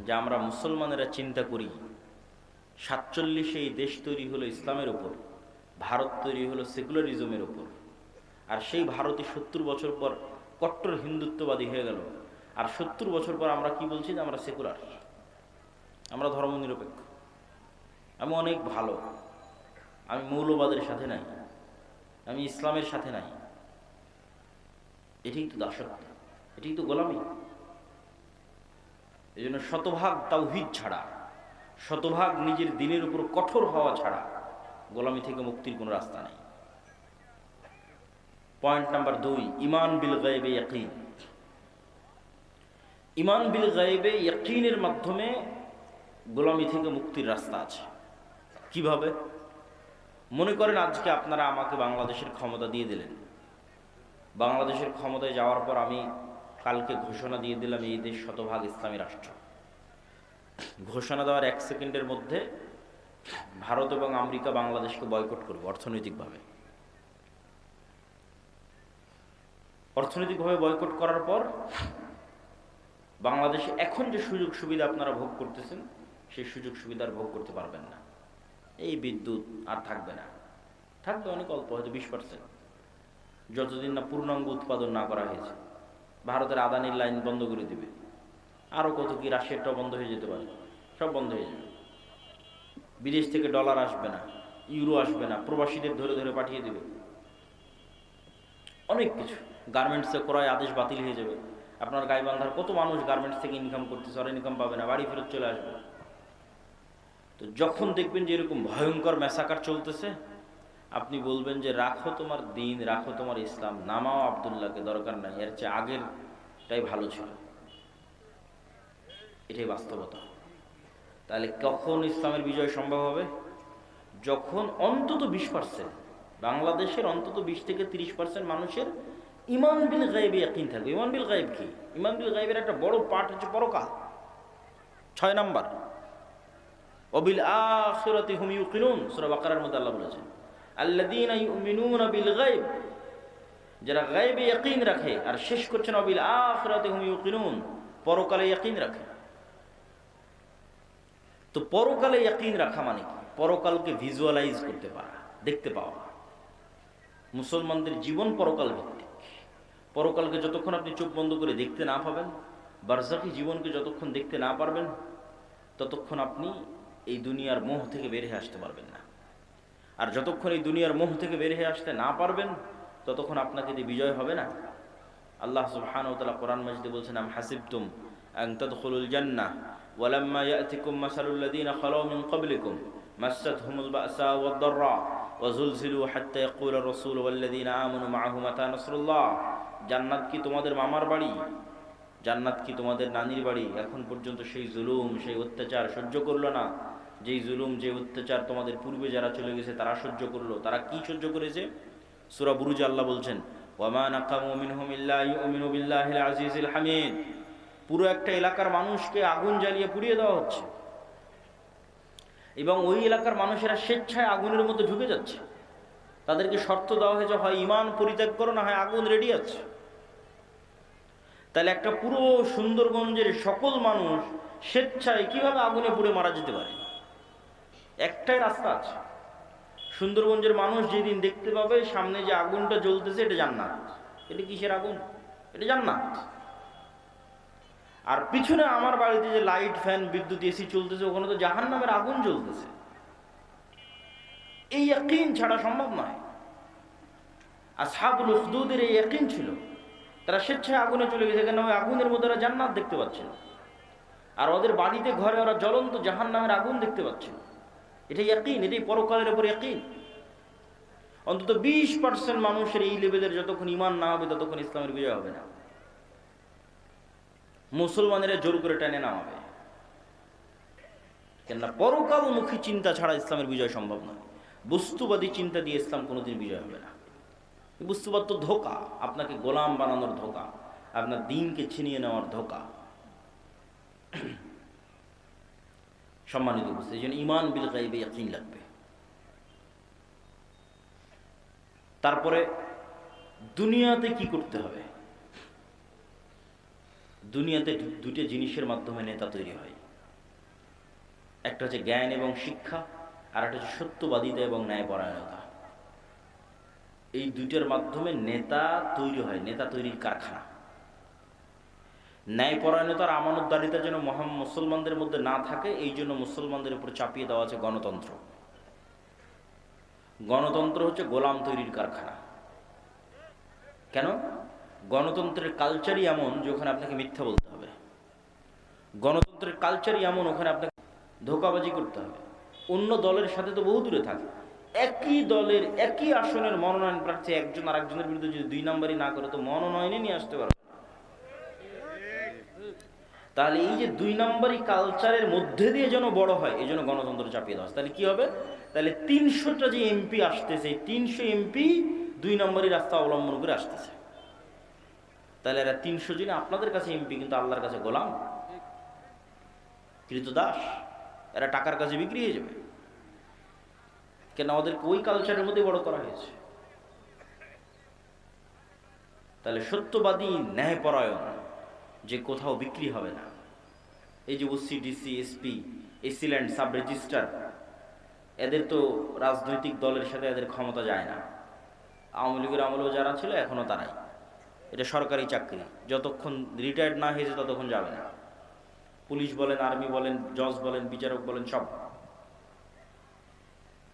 যে আমরা মুসলমানেরা চিন্তা করি 47 এই দেশ তৈরি হলো ইসলামের উপর, ভারত তৈরি হলো সেকুলারিজমের উপর, আর সেই ভারতই 70 বছর পর কট্টর হিন্দুত্ববাদী হয়ে গেল। আর 70 বছর পর আমরা কি বলছি? যে আমরা সেকুলার, আমরা ধর্মনিরপেক্ষ, আমি অনেক ভালো, আমি মৌলবাদের সাথে নাই, আমি ইসলামের সাথে নাই। এটাই তো দাসত্ব, এটাই তো গোলামি। এই জন্য শতভাগ তাওহীদ ছাড়া, শতভাগ নিজের দিনের উপর কঠোর হওয়া ছাড়া গোলামি থেকে মুক্তির কোনো রাস্তা নেই। পয়েন্ট নাম্বার 2, ঈমান বিল গায়বে ইয়াকিন। ঈমান বিল গায়বে ইয়াকিনের মাধ্যমে গোলামি থেকে মুক্তির রাস্তা আছে। কিভাবে? মনে করেন আজকে আপনারা আমাকে বাংলাদেশের ক্ষমতা দিয়ে দিলেন, বাংলাদেশের ক্ষমতায় যাওয়ার পর আমি কালকে ঘোষণা দিয়ে দিলাম এই দেশ শতভাগ ইসলামী রাষ্ট্র। ঘোষণা দেওয়ার 1 সেকেন্ডের মধ্যে ভারত এবং আমেরিকা বাংলাদেশকে বয়কট করবে অর্থনৈতিকভাবে। অর্থনৈতিকভাবে বয়কট করার পর বাংলাদেশে এখন যে সুযোগ সুবিধা আপনারা ভোগ করতেছেন সেই সুযোগ সুবিধা আর ভোগ করতে পারবেন না। এই বিদ্যুৎ আর থাকবে না, থাকবে অনেক অল্প, হয়তো 20%, যতদিন না পূর্ণাঙ্গ উৎপাদন না করা হয়েছে। ভারতের আদানির লাইন বন্ধ করে দিবে, আরও কত কি, রাশিয়ারটাও বন্ধ হয়ে যেতে পারে, সব বন্ধ হয়ে যাবে। বিদেশ থেকে ডলার আসবে না, ইউরো আসবে না, প্রবাসীদের ধরে ধরে পাঠিয়ে দেবে, অনেক কিছু। গার্মেন্টসে ক্রয় আদেশ বাতিল হয়ে যাবে। আপনার গাইবান্ধার কত মানুষ গার্মেন্টস থেকে ইনকাম করতেছে, আর ইনকাম পাবে না, বাড়ি ফেরত চলে আসবে। তো যখন দেখবেন যে এরকম ভয়ঙ্কর ম্যাসাকার চলতেছে, আপনি বলবেন যে রাখো তোমার দিন, রাখো তোমার ইসলাম, নামাও আব্দুল্লাহকে, দরকার নাই, এর চেয়ে আগেরটাই ভালো ছিল। এটাই বাস্তবতা। তাহলে কখন ইসলামের বিজয় সম্ভব হবে? যখন অন্তত 20%, বাংলাদেশের অন্তত 20 থেকে 30% মানুষের ঈমান বিল গায়বে ইয়াকিন থাকবে। ঈমান বিল গায়ব কি? ঈমান বিল গায়বের একটা বড় পার্ট হচ্ছে পরকাল। 6 নাম্বার, ওয়াবিল আখিরাতি হুম ইউকিনুন, সূরা বাকারার মধ্যে আল্লাহ বলেছেন আল্লাযীনা ইউমিনুনা বিল গায়ব, যারা গায়বে ইয়াকিন রাখে। আর শেষ করছেন ওয়াবিল আখিরাতি হুম ইউকিনুন, পরকালে ইয়াকিন রাখে। তো পরকালে ইয়াকিন রাখা মানে কি? পরকালকে ভিজুয়ালাইজ করতে পারা, দেখতে পাওয়া। মুসলমানদের জীবন পরকাল ভিত্তিক। পরকালকে যতক্ষণ আপনি চোখ বন্ধ করে দেখতে না পাবেন, বারজাখী জীবনকে যতক্ষণ দেখতে না পারবেন, ততক্ষণ আপনি এই দুনিয়ার মোহ থেকে বের হয়ে আসতে পারবেন না। আর যতক্ষণ এই দুনিয়ার মোহ থেকে বের হয়ে আসতে না পারবেন, ততক্ষণ আপনাকে দিয়ে বিজয় হবে না। আল্লাহ সুবহানাহু ওয়া তাআলা কোরআন মাজিদে বলছেন, আম হাসিবতুম আন তাদখুলুল জান্নাহ ওয়ালাম্মা ইয়াতিকুম মাসালুল লাযীনা খালাউ মিন ক্বাবলিকুম মাসাতহুমুল বাসা ওয়াদ দাররা ওয়াজুলজিলু হাত্তা ইয়াকুলার রাসূল ওয়াল লাযীনা আমানু মাআহু মাতা নাসরুল্লাহ। জান্নাত কি তোমাদের মামার বাড়ি? জান্নাত কি তোমাদের নানির বাড়ি? এখন পর্যন্ত সেই জুলুম, সেই অত্যাচার সহ্য করলো না। যেই জুলুম, যে অত্যাচার তোমাদের পূর্বে যারা চলে গেছে তারা সহ্য করলো। তারা কি সহ্য করেছে? সূরা বুরুজে আল্লাহ বলছেন, ওয়ামা নাকামু মিনহুম ইল্লা ইউমিনু বিল্লাহিল আজিজিল হামিদ। পুরো একটা এলাকার মানুষকে আগুন জ্বালিয়ে পুড়িয়ে দেওয়া হচ্ছে, এবং ওই এলাকার মানুষেরা স্বেচ্ছায় আগুনের মধ্যে ঢুকে যাচ্ছে। তাদেরকে শর্ত দেওয়া হয়েছে, হয় ঈমান পরিত্যাগ করো, না হয় আগুন রেডি আছে। তাহলে একটা পুরো সুন্দরগঞ্জের সকল মানুষ স্বেচ্ছায় কিভাবে আগুনে পুড়ে মারা যেতে পারে? একটাই রাস্তা আছে। সুন্দরগঞ্জের মানুষ যেদিন দেখতে পাবে সামনে যে আগুনটা জ্বলতেছে, এটা জান্নাত। এটা কিসের আগুন? এটা জান্নাত। আর পিছনে আমার বাড়িতে যে লাইট, ফ্যান, বিদ্যুৎ, এসি চলতেছে, ওখানে তো জাহান্নামের আগুন জ্বলতেছে। এই ইয়াকিন ছাড়া সম্ভব নয়। আসহাবুল উখদুদের এই ইয়াকিন ছিল। তারা স্বেচ্ছায় আগুনে চলে গেছে, কেন? ওই আগুনের মধ্যে ওরা জান্নাত দেখতে পাচ্ছিল। আর ওদের বাড়িতে, ঘরে ওরা জ্বলন্ত জাহান্নামের আগুন দেখতে পাচ্ছিল। এটাই ইয়াকিন, এটাই পরকালের উপর ইয়াকিন। অন্তত 20% মানুষের এই লেভেলের যতক্ষণ ঈমান না হবে, ততক্ষণ ইসলামের বিজয় হবে না। মুসলমানেরা জোর করে টেনে নামাবে, কেননা পরকালমুখী চিন্তা ছাড়া ইসলামের বিজয় সম্ভব নয়। বস্তুবাদী চিন্তা দিয়ে ইসলাম কোনোদিন বিজয় হবে না। বস্তুবাদ তো ধোঁকা, আপনাকে গোলাম বানানোর ধোঁকা, আপনার দিনকে ছিনিয়ে নেওয়ার ধোঁকা। সম্মানিত বুঝতে, এই জন্য ঈমান বিল গায়বে ইয়াকিন লাগবে। তারপরে দুনিয়াতে কি করতে হবে? দুনিয়াতে দুটো জিনিসের মাধ্যমে নেতা তৈরি হয়। একটা হচ্ছে জ্ঞান এবং শিক্ষা, আর একটা হচ্ছে সত্যবাদিতা এবং ন্যায়পরায়ণতা। এই দুইটার মাধ্যমে নেতা তৈরি হয়, নেতা তৈরির কারখানা। ন্যায়পরায়ণতার আমানতদারিতা যেন মুসলমানদের মধ্যে না থাকে, এই জন্য মুসলমানদের উপর চাপিয়ে দেওয়া আছে গণতন্ত্র। গণতন্ত্র হচ্ছে গোলাম তৈরির কারখানা। কেন? গণতন্ত্রের কালচারই এমন যে ওখানে আপনাকে মিথ্যা বলতে হবে। গণতন্ত্রের কালচারই এমন, ওখানে আপনাকে ধোঁকাবাজি করতে হবে। অন্য দলের সাথে তো বহু দূরে থাকে। একই দলের একই আসনের মনোনয়ন প্রার্থী একজন আর একজনের বিরুদ্ধে যদি 2 নম্বরই না করে, তো মনোনয়নে নিয়ে আসতে পারবে। তাহলে এই যে 2 নম্বরই কালচারের মধ্যে দিয়ে যেন বড় হয়, এই জন্য গণতন্ত্র চাপিয়ে দেওয়া। তাহলে কি হবে? তাহলে 300টা যে এমপি আসতেছে, 300 এমপি 2 নম্বরই রাস্তা অবলম্বন করে আসতেছে। তাহলে এরা 300 জন আপনাদের কাছে এমপি, কিন্তু আল্লাহর কাছে গোলাম, কৃতদাস। এরা টাকার কাছে বিক্রি হয়ে যাবে। কেন? ওদেরকে ওই কালচারের মধ্যে বড় করা হয়েছে। তাহলে সত্যবাদী, ন্যায়পরায়ণ, যে কোথাও বিক্রি হবে না। এই যে OC, DC, SP, AC land, sub registrar, এদের তো রাজনৈতিক দলের সাথে এদের ক্ষমতা যায় না। আওয়ামী লীগের আমলেও যারা ছিল, এখনও তারাই। এটা সরকারি চাকরি, যতক্ষণ রিটায়ার্ড না হয়েছে ততক্ষণ যাবে না। পুলিশ বলেন, আর্মি বলেন, জজ বলেন, বিচারক বলেন, সব।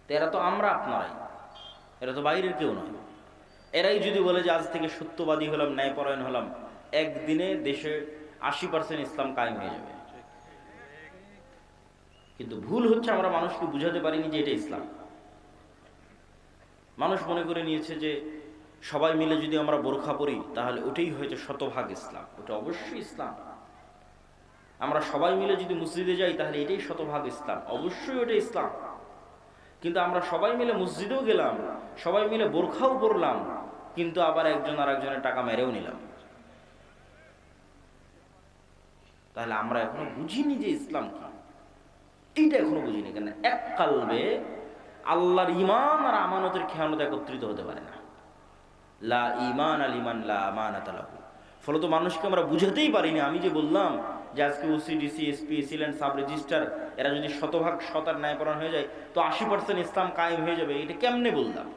এরা তো আমরা আপনারাই, এরা তো বাইরের কেউ নয়। এরাই যদি বলে যে আজ থেকে সত্যবাদী হলাম, ন্যায়পরায়ণ হলাম, একদিনে দেশে 80% ইসলাম কায়েম হয়ে যাবে। কিন্তু ভুল হচ্ছে, আমরা মানুষকে বুঝাতে পারিনি যে এটা ইসলাম। মানুষ মনে করে নিয়েছে যে সবাই মিলে যদি আমরা বোরখা পরি, তাহলে ওটাই হয়তো শতভাগ ইসলাম। ওটা অবশ্যই ইসলাম। আমরা সবাই মিলে যদি মসজিদে যাই, তাহলে এটাই শতভাগ ইসলাম। অবশ্যই ওটা ইসলাম। কিন্তু আমরা সবাই মিলে মসজিদেও গেলাম, সবাই মিলে বোরখাও পরলাম, কিন্তু আবার একজন আর একজনের টাকা মেরেও নিলাম। তাহলে আমরা এখনো বুঝিনি যে ইসলাম কি। এইটা এখনো বুঝিনি। কেন? এক কালবে আল্লাহর ঈমান আর আমানতের খেয়ানত একত্রিত হতে পারে না। লা ঈমান আল ঈমান লা আমানাতা লাহু। ফলত মানুষকে আমরা বুঝাতেই পারিনি। আমি যে বললাম যে আজকে OC, DC, SP, AC land, sub registrar, এরা যদি শতভাগ শতার ন্যায়পরায়ণ হয়ে যায়, তো 80% ইসলাম কায়েম হয়ে যাবে। এটা কেমনে বললাম?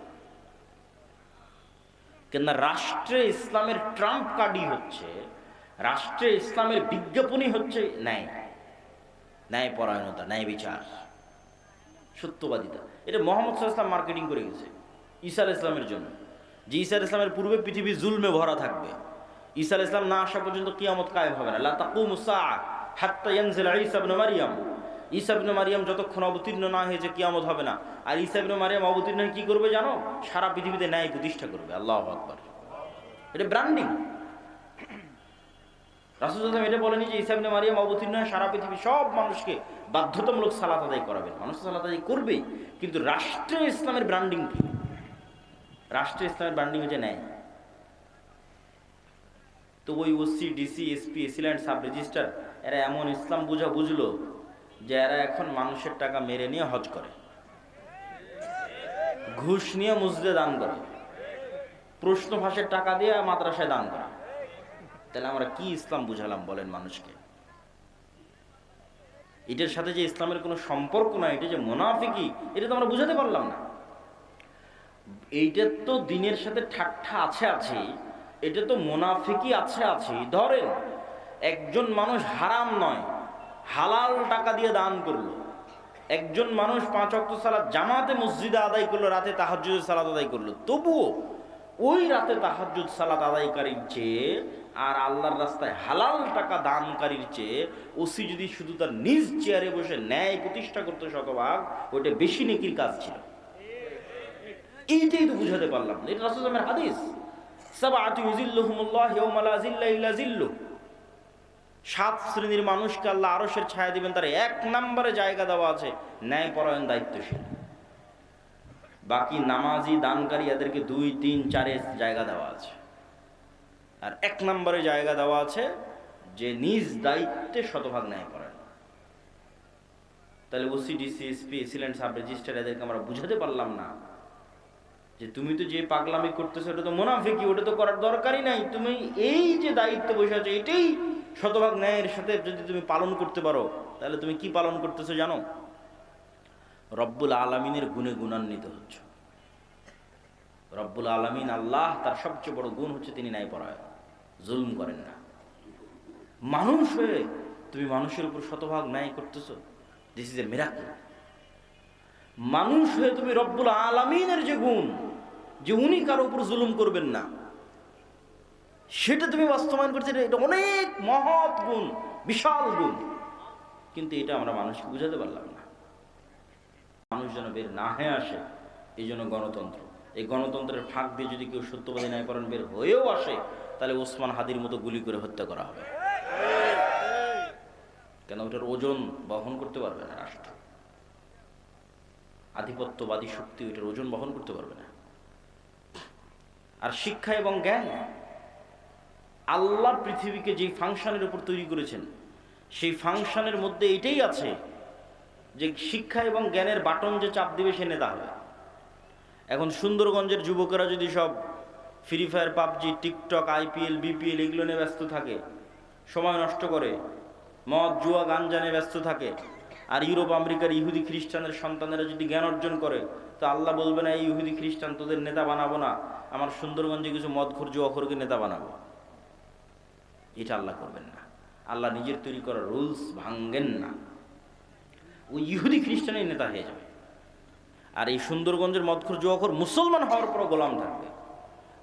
কেননা রাষ্ট্রে ইসলামের ট্রাম্প কার্ডই হচ্ছে, রাষ্ট্রে ইসলামের বিজ্ঞাপনই হচ্ছে ন্যায়, ন্যায়পরায়ণতা, ন্যায় বিচার। সত্যবাদিতা। এটা মুহাম্মদ সাল্লাল্লাহু আলাইহি ওয়াসাল্লাম মার্কেটিং করে গেছে ঈসা আলাইহিস সালামের জন্য, যে ঈসা আলাইহিস সালামের পূর্বে পৃথিবী জুলমে ভরা থাকবে, ঈসা আলাইহিস সালাম না আসা পর্যন্ত কিয়ামত কায়েম হবে না। লা তাকুমুস সাআ হাত্তা ইয়ানজিলা ঈসা ইবনে মারইয়াম, ঈসা ইবনে মারইয়াম যতক্ষণ অবতীর্ণ না হয়েছে কিয়ামত হবে না। আর ঈসা ইবনে মারইয়াম অবতীর্ণ হয়ে কি করবে জানো? সারা পৃথিবীতে ন্যায় প্রতিষ্ঠা করবে। আল্লাহু আকবার। এটা ব্র্যান্ডিং। রাসূল সাল্লাল্লাহু আলাইহি ওয়াসাল্লাম এটা বলেনি যে ঈসা ইবনে মারইয়াম অবতীর্ণ হয়ে সারা পৃথিবীর সব মানুষকে বাধ্যতামূলক সালাত আদায় করাবেন। মানুষ সালাত আদায় করবেই, কিন্তু রাষ্ট্রীয় ইসলামের ব্র্যান্ডিং কি? রাষ্ট্রীয় ইসলামের ব্র্যান্ডিং হচ্ছে ন্যায়। তো ওই OC, DC, SP, AC land, sub registrar এরা এমন ইসলাম বুঝলো যে এরা এখন মানুষের টাকা মেরে নিয়ে হজ করে, ঘুষ নিয়ে মসজিদে দান করে, প্রশ্ন ফাঁসের টাকা দিয়ে মাদ্রাসায় দান করে। তাহলে আমরা কি ইসলাম বুঝালাম বলেন মানুষকে? এটার সাথে যে ইসলামের কোনো সম্পর্ক নাই, এটা যে মুনাফিকি, এটা তো আমরা বুঝাতে পারলাম না। এইটার তো দিনের সাথে ঠাট্টা আছে, এটা তো মুনাফিকি আছে। ধরেন একজন মানুষ হারাম নয় হালাল টাকা দিয়ে দান করলো, একজন মানুষ 5 ওয়াক্ত সালাত জামাতে মসজিদে আদায় করলো, রাতে তাহাজ্জুদের সালাত আদায় করলো, তবুও ওই রাতে তাহাজ্জুদ সালাত আদায়কারীর চেয়ে আর আল্লাহর রাস্তায় হালাল টাকা দানকারীর চেয়ে ওসি যদি শুধু তার নিজ চেয়ারে বসে ন্যায় প্রতিষ্ঠা করতে শতভাগ, ওইটা বেশি নেকির কাজ ছিল। এইটাই তো বুঝাতে পারলাম না। এটা রাসূলের হাদিস, সাবআতু ইউযিল্লুহুমুল্লাহ ইয়াওমা লা যিল্লা ইল্লা যিল্লুহ। 7 শ্রেণীর মানুষকে আল্লাহ আরশের ছায়া দিবেন, তার 1 নম্বরে জায়গা দেওয়া আছে ন্যায়পরায়ণ, দায়িত্বশীল। বাকি নামাজি, দানকারী এদেরকে 2, 3, 4 জায়গা দেওয়া আছে। আর 1 নম্বরে জায়গা দেওয়া আছে যে নিজ দায়িত্বে শতভাগ ন্যায়পরায়ণ। তাহলে OC, DC, SP, AC land, sub registrar এদেরকে আমরা বুঝাতে পারলাম না যে তুমি তো যে পাগলামি করতেছো ওটা তো মুনাফিকি, ওটা তো করার দরকারই নাই। তুমি এই যে দায়িত্ব বসে আছো এটাই শতভাগ ন্যায়ের সাথে যদি তুমি পালন করতে পারো, তাহলে তুমি কি পালন করতেছো জানো? রব্বুল আলামিনের গুণে গুণান্বিত হচ্ছ। রব্বুল আলামিন আল্লাহ, তার সবচেয়ে বড় গুণ হচ্ছে তিনি ন্যায়পরায়ণ, জুলম করেন না। মানুষ হয়ে তুমি মানুষের উপর শতভাগ ন্যায় করতেছো, দিস ইজ এ মিরাকল। মানুষ হয়ে তুমি রব্বুল আলামিনের যে গুণ, যে উনি কারো উপর জুলুম করবেন না, সেটা তুমি বাস্তবায়ন করছো। এটা অনেক মহৎ গুণ, বিশাল গুণ, কিন্তু এটা আমরা মানুষকে বুঝাতে পারলাম না। মানুষ যেন বের না হয়ে আসে, এই জন্য গণতন্ত্র। এই গণতন্ত্রের ফাঁক দিয়ে যদি কেউ সত্যবাদী ন্যায়পরায়ণ বের হয়েও আসে, তাহলে ওসমান হাদির মতো গুলি করে হত্যা করা হবে। কেন? ওটার ওজন বহন করতে পারবে না রাষ্ট্র। আধিপত্যবাদী শক্তি ওইটার ওজন বহন করতে পারবে না। আর শিক্ষা এবং জ্ঞান, আল্লাহ পৃথিবীকে যে ফাংশনের উপর তৈরি করেছেন, সেই ফাংশনের মধ্যে এটাই আছে যে শিক্ষা এবং জ্ঞানের বাটন যে চাপ দিবে সে নেতা হবে। এখন সুন্দরগঞ্জের যুবকেরা যদি সব free fire, PUBG, TikTok, IPL, BPL এগুলো নিয়ে ব্যস্ত থাকে, সময় নষ্ট করে, মদ, জুয়া, গাঞ্জা নিয়ে ব্যস্ত থাকে, আর ইউরোপ আমেরিকার ইহুদি খ্রিস্টানের সন্তানেরা যদি জ্ঞান অর্জন করে, তো আল্লাহ বলবে না এই ইহুদি খ্রিস্টান তোদের নেতা বানাবো না, আমার সুন্দরগঞ্জে কিছু মদখোর, জুয়াখোরকে নেতা বানাবো। এটা আল্লাহ করবেন না। আল্লাহ নিজের তৈরি করা রুলস ভাঙ্গেন না। ওই ইহুদি খ্রিস্টানের নেতা হয়ে যাবে। আর এই সুন্দরগঞ্জের মদখোর, জুয়াখোর মুসলমান হওয়ার পর গোলাম থাকবে।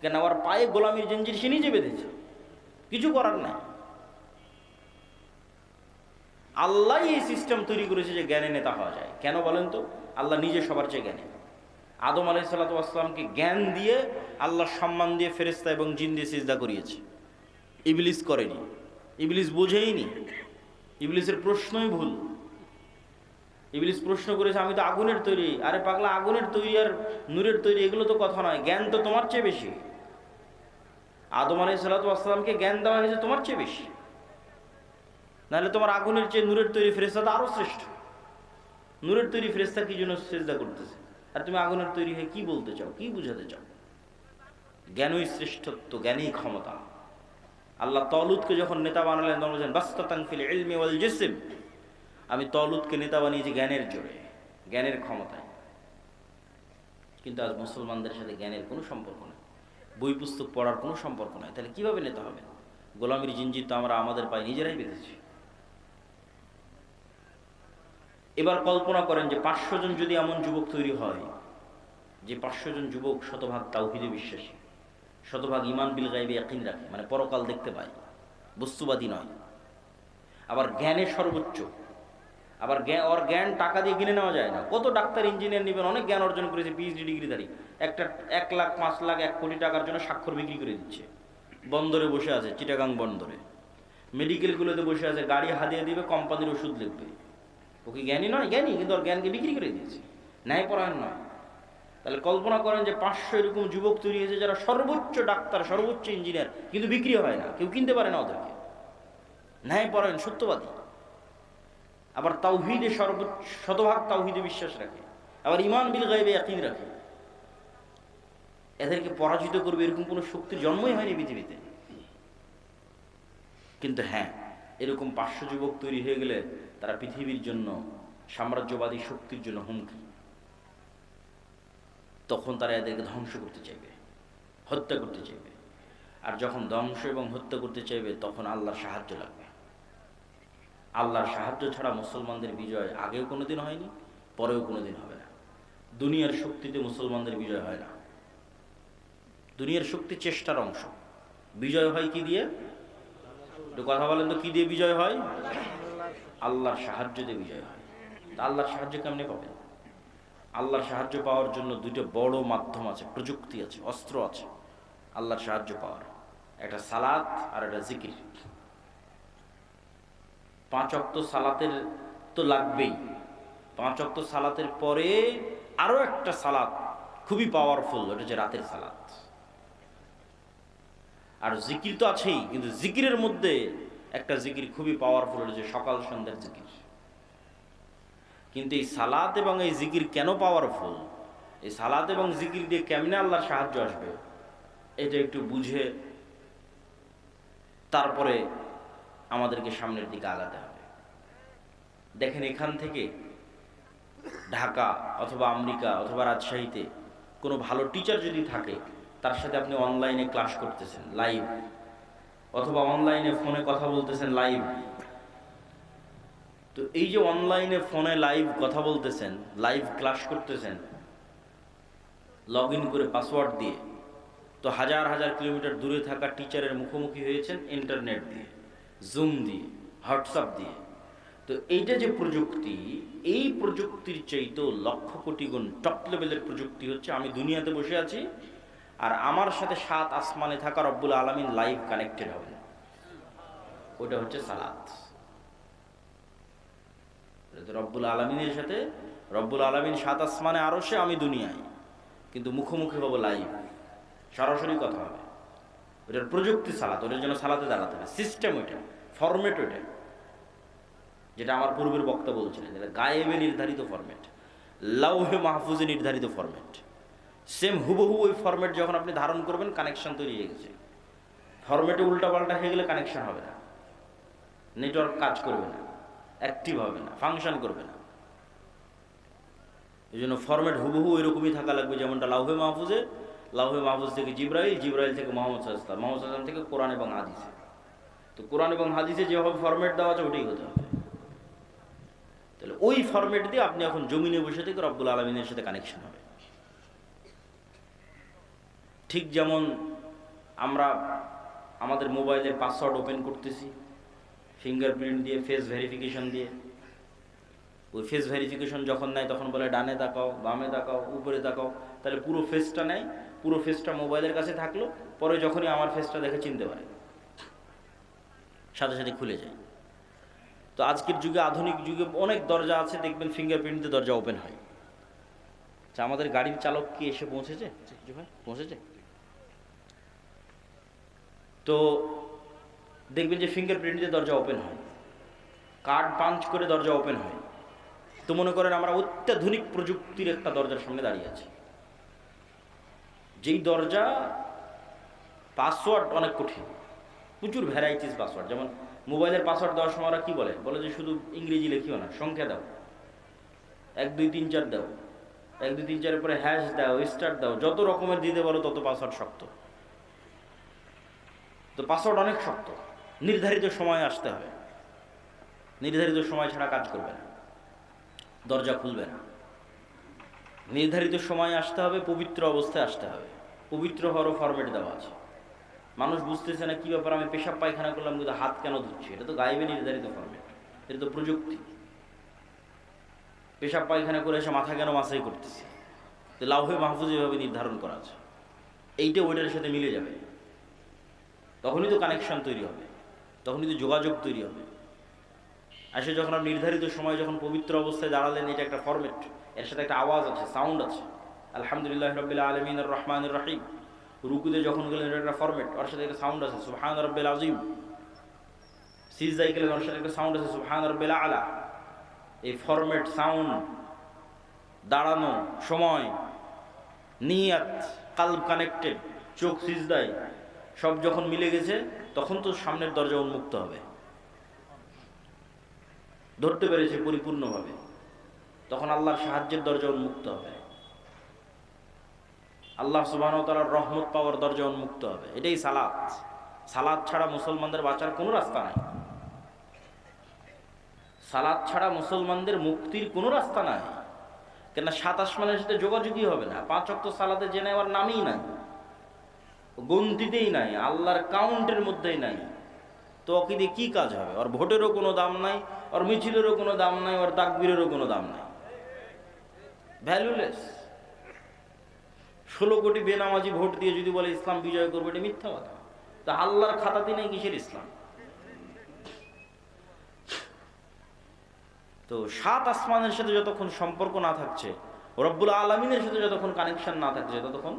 কেন? আমার পায়ে গোলামির জঞ্জির সে নিজে বেঁধেছে, কিছু করার নাই। আল্লাহ এই সিস্টেম তৈরি করেছে যে জ্ঞানে নেতা হওয়া যায়। কেন বলেন তো? আল্লাহ নিজে সবার চেয়ে জ্ঞানী। আদম আলাইহিস সালাতু ওয়াস সালামকে জ্ঞান দিয়ে, আল্লাহ সম্মান দিয়ে ফেরেশতা এবং জিন দিয়ে সিজদা করিয়েছে। ইবলিস করেনি, ইবলিস বোঝেইনি, ইবলিসের প্রশ্নই ভুল। ইবলিস প্রশ্ন করেছে আমি তো আগুনের তৈরি। আরে পাগলা, আগুনের তৈরি আর নূরের তৈরি এগুলো তো কথা নয়, জ্ঞান তো তোমার চেয়ে বেশি। আদম আলাইহিস সালাতু ওয়াস সালামকে জ্ঞান দেওয়া হয়েছে তোমার চেয়ে বেশি, নাহলে তোমার আগুনের চেয়ে নূরের তৈরি ফেরেশতা তো আরো শ্রেষ্ঠ। নূরের তৈরি ফেরেশতা কি জন্য সিজদা করতেছে, আর তুমি আগুনের তৈরি হয়ে কি বলতে চাও, কি বুঝাতে চাও? জ্ঞানই শ্রেষ্ঠত্ব, জ্ঞানই ক্ষমতা। আল্লাহ তলুতকে যখন নেতা বানালেন তখন বলছেন বাসতাতান ফিল ইলমি ওয়াল জিসম, আমি তলুতকে নেতা বানিয়েছি জ্ঞানের জোরে, জ্ঞানের ক্ষমতায়। কিন্তু আজ মুসলমানদের সাথে জ্ঞানের কোনো সম্পর্ক নেই, বই পুস্তক পড়ার কোনো সম্পর্ক নাই। তাহলে কিভাবে নেতা হবে? গোলামির জিঞ্জির তো আমরা আমাদের পায়ে নিজেরাই বেঁধেছি। এবার কল্পনা করেন যে 500 জন যদি এমন যুবক তৈরি হয়, যে 500 জন যুবক শতভাগ তাওহীদে বিশ্বাসী, শতভাগ ঈমান বিল গায়বে ইয়াকিন রাখে, মানে পরকাল দেখতে পায়, বস্তুবাদী নয়, আবার জ্ঞানে সর্বোচ্চ, আবার জ্ঞান টাকা দিয়ে কিনে নেওয়া যায় না। কত ডাক্তার ইঞ্জিনিয়ার নেবেন, অনেক জ্ঞান অর্জন করেছে, পিএইচডি ডিগ্রিধারী, একটা 1 লাখ 5 লাখ 1 কোটি টাকার জন্য স্বাক্ষর বিক্রি করে দিচ্ছে, বন্দরে বসে আছে, চিটাগাং বন্দরে, মেডিকেলগুলোতে বসে আছে, গাড়ি হাতিয়ে দিবে, কোম্পানির ওষুধ লিখবে। ও কি জ্ঞানী নয়? জ্ঞানী, কিন্তু ওর জ্ঞানকে বিক্রি করে দিয়েছে, ন্যায়পরায়ণ নয়। তাহলে কল্পনা করেন যে 500 এরকম যুবক তৈরি হয়েছে যারা সর্বোচ্চ ডাক্তার, সর্বোচ্চ ইঞ্জিনিয়ার, কিন্তু বিক্রি হয় না, কেউ কিনতে পারে না ওদেরকে, ন্যায়পরায়ণ, সত্যবাদী, আবার তাওহীদে শতভাগ তাওহীদে বিশ্বাস রাখে, আবার ঈমান বিল গায়বে ইয়াকিন রাখে। এদেরকে পরাজিত করবে এরকম কোনো শক্তির জন্মই হয়নি পৃথিবীতে। কিন্তু হ্যাঁ, এরকম 500 যুবক তৈরি হয়ে গেলে তারা পৃথিবীর জন্য, সাম্রাজ্যবাদী শক্তির জন্য হুমকি। তখন তারা এদেরকে ধ্বংস করতে চাইবে, হত্যা করতে চাইবে। আর যখন ধ্বংস এবং হত্যা করতে চাইবে, তখন আল্লাহর সাহায্য লাগবে। আল্লাহর সাহায্য ছাড়া মুসলমানদের বিজয় আগেও কোনোদিন হয়নি, পরেও কোনোদিন হবে না। দুনিয়ার শক্তিতে মুসলমানদের বিজয় হয় না। দুনিয়ার শক্তি চেষ্টার অংশ, বিজয় হয় কি দিয়ে? একটু কথা বলেন তো, কি দিয়ে বিজয় হয়? আল্লাহর সাহায্য দিয়ে বিজয় হয়। তা আল্লাহর সাহায্য কেমনে পাবেন? আল্লাহর সাহায্য পাওয়ার জন্য দুটো বড় মাধ্যম আছে, প্রযুক্তি আছে, অস্ত্র আছে আল্লাহর সাহায্য পাওয়ার। একটা সালাত আর একটা জিকির। 5 ওয়াক্ত সালাতের তো লাগবেই, 5 ওয়াক্ত সালাতের পরে আরো একটা সালাত খুবই পাওয়ারফুল, ওটা হচ্ছে রাতের সালাত। আর জিকির তো আছেই, কিন্তু জিকিরের মধ্যে একটা জিকির খুবই পাওয়ারফুল, ওটা হচ্ছে সকাল সন্ধ্যার জিকির। কিন্তু এই সালাত এবং এই জিকির কেন পাওয়ারফুল, এই সালাত এবং জিকির দিয়ে কেমনে আল্লাহর সাহায্য আসবে, এটা একটু বুঝে তারপরে আমাদেরকে সামনের দিকে আগাতে হবে। দেখেন, এখান থেকে ঢাকা অথবা আমেরিকা অথবা রাজশাহীতে কোনো ভালো টিচার যদি থাকে, তার সাথে আপনি অনলাইনে ক্লাস করতেছেন লাইভ, অথবা অনলাইনে ফোনে কথা বলতেছেন লাইভ। তো এই যে অনলাইনে ফোনে লাইভ কথা বলতেছেন, লাইভ ক্লাস করতেছেন, লগ ইন করে পাসওয়ার্ড দিয়ে, তো হাজার হাজার কিলোমিটার দূরে থাকা টিচারের মুখোমুখি হয়েছেন ইন্টারনেট দিয়ে, জুম দিয়ে, হোয়াটসঅ্যাপ দিয়ে। তো এইটা যে প্রযুক্তি, এই প্রযুক্তির চাইতেও লক্ষ কোটি গুণ টপ লেভেলের প্রযুক্তি হচ্ছে আমি দুনিয়াতে বসে আছি আর আমার সাথে 7 আসমানে থাকা রব্বুল আলামিন লাইভ কানেক্টেড হবেন। ওটা হচ্ছে সালাত। রব্বুল আলামিনের সাথে, রব্বুল আলামিন 7 আসমানে আরশে, আমি দুনিয়ায়, কিন্তু মুখোমুখি হবো লাইভ, সরাসরি কথা হবে। ওটার প্রযুক্তি সালাত, ওটার জন্য সালাতে দাঁড়াতে হবে, সিস্টেম ওইটা, ফরম্যাট ওইটা, যেটা আমার পূর্বের বক্তা বলছিলেন, যেটা গায়েবে নির্ধারিত ফরম্যাট, লাউহে মাহফুজে নির্ধারিত ফরম্যাট। সেম হুবহু ওই ফরম্যাট যখন আপনি ধারণ করবেন, কানেকশন তৈরি হয়ে গেছে। ফরম্যাটে উল্টাপাল্টা হয়ে গেলে কানেকশন হবে না, নেটওয়ার্ক কাজ করবে না, অ্যাক্টিভ হবে না, ফাংশন করবে না। এই জন্য ফরম্যাট হুবহু এরকমই থাকা লাগবে, যেমনটা লাউহে মাহফুজে, লাউহে মাহফুজ থেকে জিব্রাইল, জিব্রাইল থেকে মোহাম্মদ সাল্লাল্লাহু আলাইহি ওয়াসাল্লাম, মোহাম্মদ সাল্লাল্লাহু আলাইহি ওয়াসাল্লাম থেকে কোরআন এবং হাদিসে। তো কোরআন এবং হাদিসে যেভাবে ফরম্যাট দেওয়া আছে ওটাই হতে হবে। তাহলে ওই ফরম্যাট দিয়ে আপনি এখন জমিনে বসে থেকে রব্বুল আলামিনের সাথে কানেকশন হবে। ঠিক যেমন আমরা আমাদের মোবাইলের পাসওয়ার্ড ওপেন করতেছি ফিঙ্গারপ্রিন্ট দিয়ে, ফেস ভেরিফিকেশন দিয়ে। ওই ফেস ভেরিফিকেশন যখন নেয় তখন বলে ডানে তাকাও, বামে তাকাও, উপরে তাকাও, তাহলে পুরো ফেসটা নেয়, পুরো ফেসটা মোবাইলের কাছে থাকলো, পরে যখনই আমার ফেসটা দেখে চিনতে পারে, সাথে সাথে খুলে যায়। তো আজকের যুগে, আধুনিক যুগে অনেক দরজা আছে, দেখবেন ফিঙ্গারপ্রিন্ট দিয়ে দরজা ওপেন হয়। আচ্ছা, আমাদের গাড়ির চালক কি এসে পৌঁছেছে? পৌঁছেছে। তো দেখবেন যে ফিঙ্গারপ্রিন্ট দিয়ে দরজা ওপেন হয়, কার্ড পাঞ্চ করে দরজা ওপেন হয়। তো মনে করেন আমরা অত্যাধুনিক প্রযুক্তির একটা দরজার সামনে দাঁড়িয়ে আছি, যেই দরজা পাসওয়ার্ড অনেক কঠিন, প্রচুর ভ্যারাইটিস পাসওয়ার্ড। যেমন মোবাইলের পাসওয়ার্ড দেওয়ার সময় ওরা কী বলে যে শুধু ইংরেজি লিখিও না, সংখ্যা দাও, 1 2 3 4 দাও, 1 2 3 4 পরে হ্যাশ দাও, স্টার দাও, যত রকমের দিতে পারো তত পাসওয়ার্ড শক্ত। তো পাসওয়ার্ড অনেক শক্ত, নির্ধারিত সময়ে আসতে হবে, নির্ধারিত সময় ছাড়া কাজ করবে না। দরজা খুলবে না। নির্ধারিত সময় আসতে হবে, পবিত্র অবস্থায় আসতে হবে। পবিত্র হওয়ারও ফরম্যাট দেওয়া আছে। মানুষ বুঝতেছে না কী ব্যাপার, আমি পেশাব পায়খানা করলাম কিন্তু হাত কেন ধুচ্ছি? এটা তো গায়েবে নির্ধারিত ফরম্যাট, এটা তো প্রযুক্তি। পেশাব পায়খানা করে এসে মাথা কেন মাসাই করতেছি? তো লাউহে মাহফুজ এভাবে নির্ধারণ করা আছে, এইটা ওইটার সাথে মিলে যাবে। তখনই তো কানেকশন তৈরি হবে, তখনই তো যোগাযোগ তৈরি হবে। আসলে যখন আপনি নির্ধারিত সময় যখন পবিত্র অবস্থায় দাঁড়ালেন, এটা একটা ফরম্যাট, এর সাথে একটা আওয়াজ আছে, সাউন্ড আছে। আলহামদুলিল্লাহ রাব্বিল আলামিন আর রহমানির রহিম। রুকুতে যখন গেলেন, এটা একটা ফরম্যাট, ওর সাথে একটা সাউন্ড আছে, সুবহান রাব্বিল আযীম। সিজদায় গেলেন, ওর সাথে একটা সাউন্ড আছে, সুবহান রাব্বিল আলা। এই ফরম্যাট, সাউন্ড, দাঁড়ানো, সময়, নিয়াত, কালব কানেক্টেড, চোখ সিজদায়, সব যখন মিলে গেছে, তখন তো সামনের দরজা উন্মুক্ত হবে। ধরতে পেরেছে পরিপূর্ণভাবে, তখন আল্লাহর সাহায্যের দরজা উন্মুক্ত হবে, আল্লাহ সুবহানাহু ওয়া তাআলার রহমত পাওয়ার দরজা উন্মুক্ত হবে। এটাই সালাত। সালাত ছাড়া মুসলমানদের বাঁচার কোনো রাস্তা নাই। সালাত ছাড়া মুসলমানদের মুক্তির কোনো রাস্তা নাই। কেন? সাত আসমানের সাথে যোগাযোগই হবে না। 5 ওয়াক্ত সালাতে জেনে নেওয়ার নামই নাই, গন্তিতেই নাই, আল্লাহর কাউন্টের মধ্যেই নাই। তো অকিদে কি কাজ হবে? ওর ভোটেরও কোনো দাম নাই, ওর মিছিলেরও কোনো দাম নাই, ওর তাকবীরেরও কোনো দাম নাই, ভ্যালুলেস। 16 কোটি বেনামাজি ভোট দিয়ে যদি বলে ইসলাম বিজয় করবে, এটা মিথ্যা কথা। তা আল্লাহর খাতাতে নেই কিসের ইসলাম? তো 7 আসমানের সাথে যতক্ষণ সম্পর্ক না থাকছে, রব্বুল আলামিনের সাথে যতক্ষণ কানেকশন না থাকছে, ততক্ষণ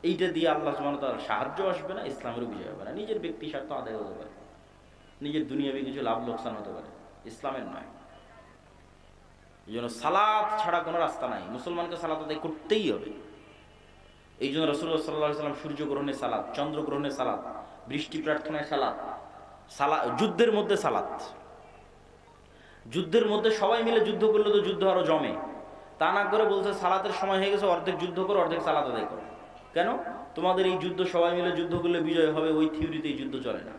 এইটা দিয়ে আল্লাহ সুবহানাহু ওয়া তাআলার সাহায্য আসবে না, ইসলামেরও বিজয় হবে না। নিজের ব্যক্তি স্বার্থ আদায় হতে পারে, নিজের দুনিয়াবি কিছু লাভ লোকসান হতে পারে, ইসলামের নয়। এই জন্য সালাত ছাড়া কোনো রাস্তা নাই। মুসলমানকে সালাত আদায় করতেই হবে। এই জন্য রাসূলুল্লাহ সাল্লাল্লাহু আলাইহি ওয়াসাল্লাম সূর্যগ্রহণে সালাত, চন্দ্রগ্রহণে সালাত, বৃষ্টি প্রার্থনায় সালাত, যুদ্ধের মধ্যে সালাত। যুদ্ধের মধ্যে সবাই মিলে যুদ্ধ করলে তো যুদ্ধ আরো জমে। তা না করে বলছে সালাতের সময় হয়ে গেছে, অর্ধেক যুদ্ধ করো, অর্ধেক সালাত আদায় করো। কেন? তোমাদের এই যুদ্ধ সবাই মিলে যুদ্ধ করলে বিজয় হবে, ওই থিওরিতে এই যুদ্ধ চলে না।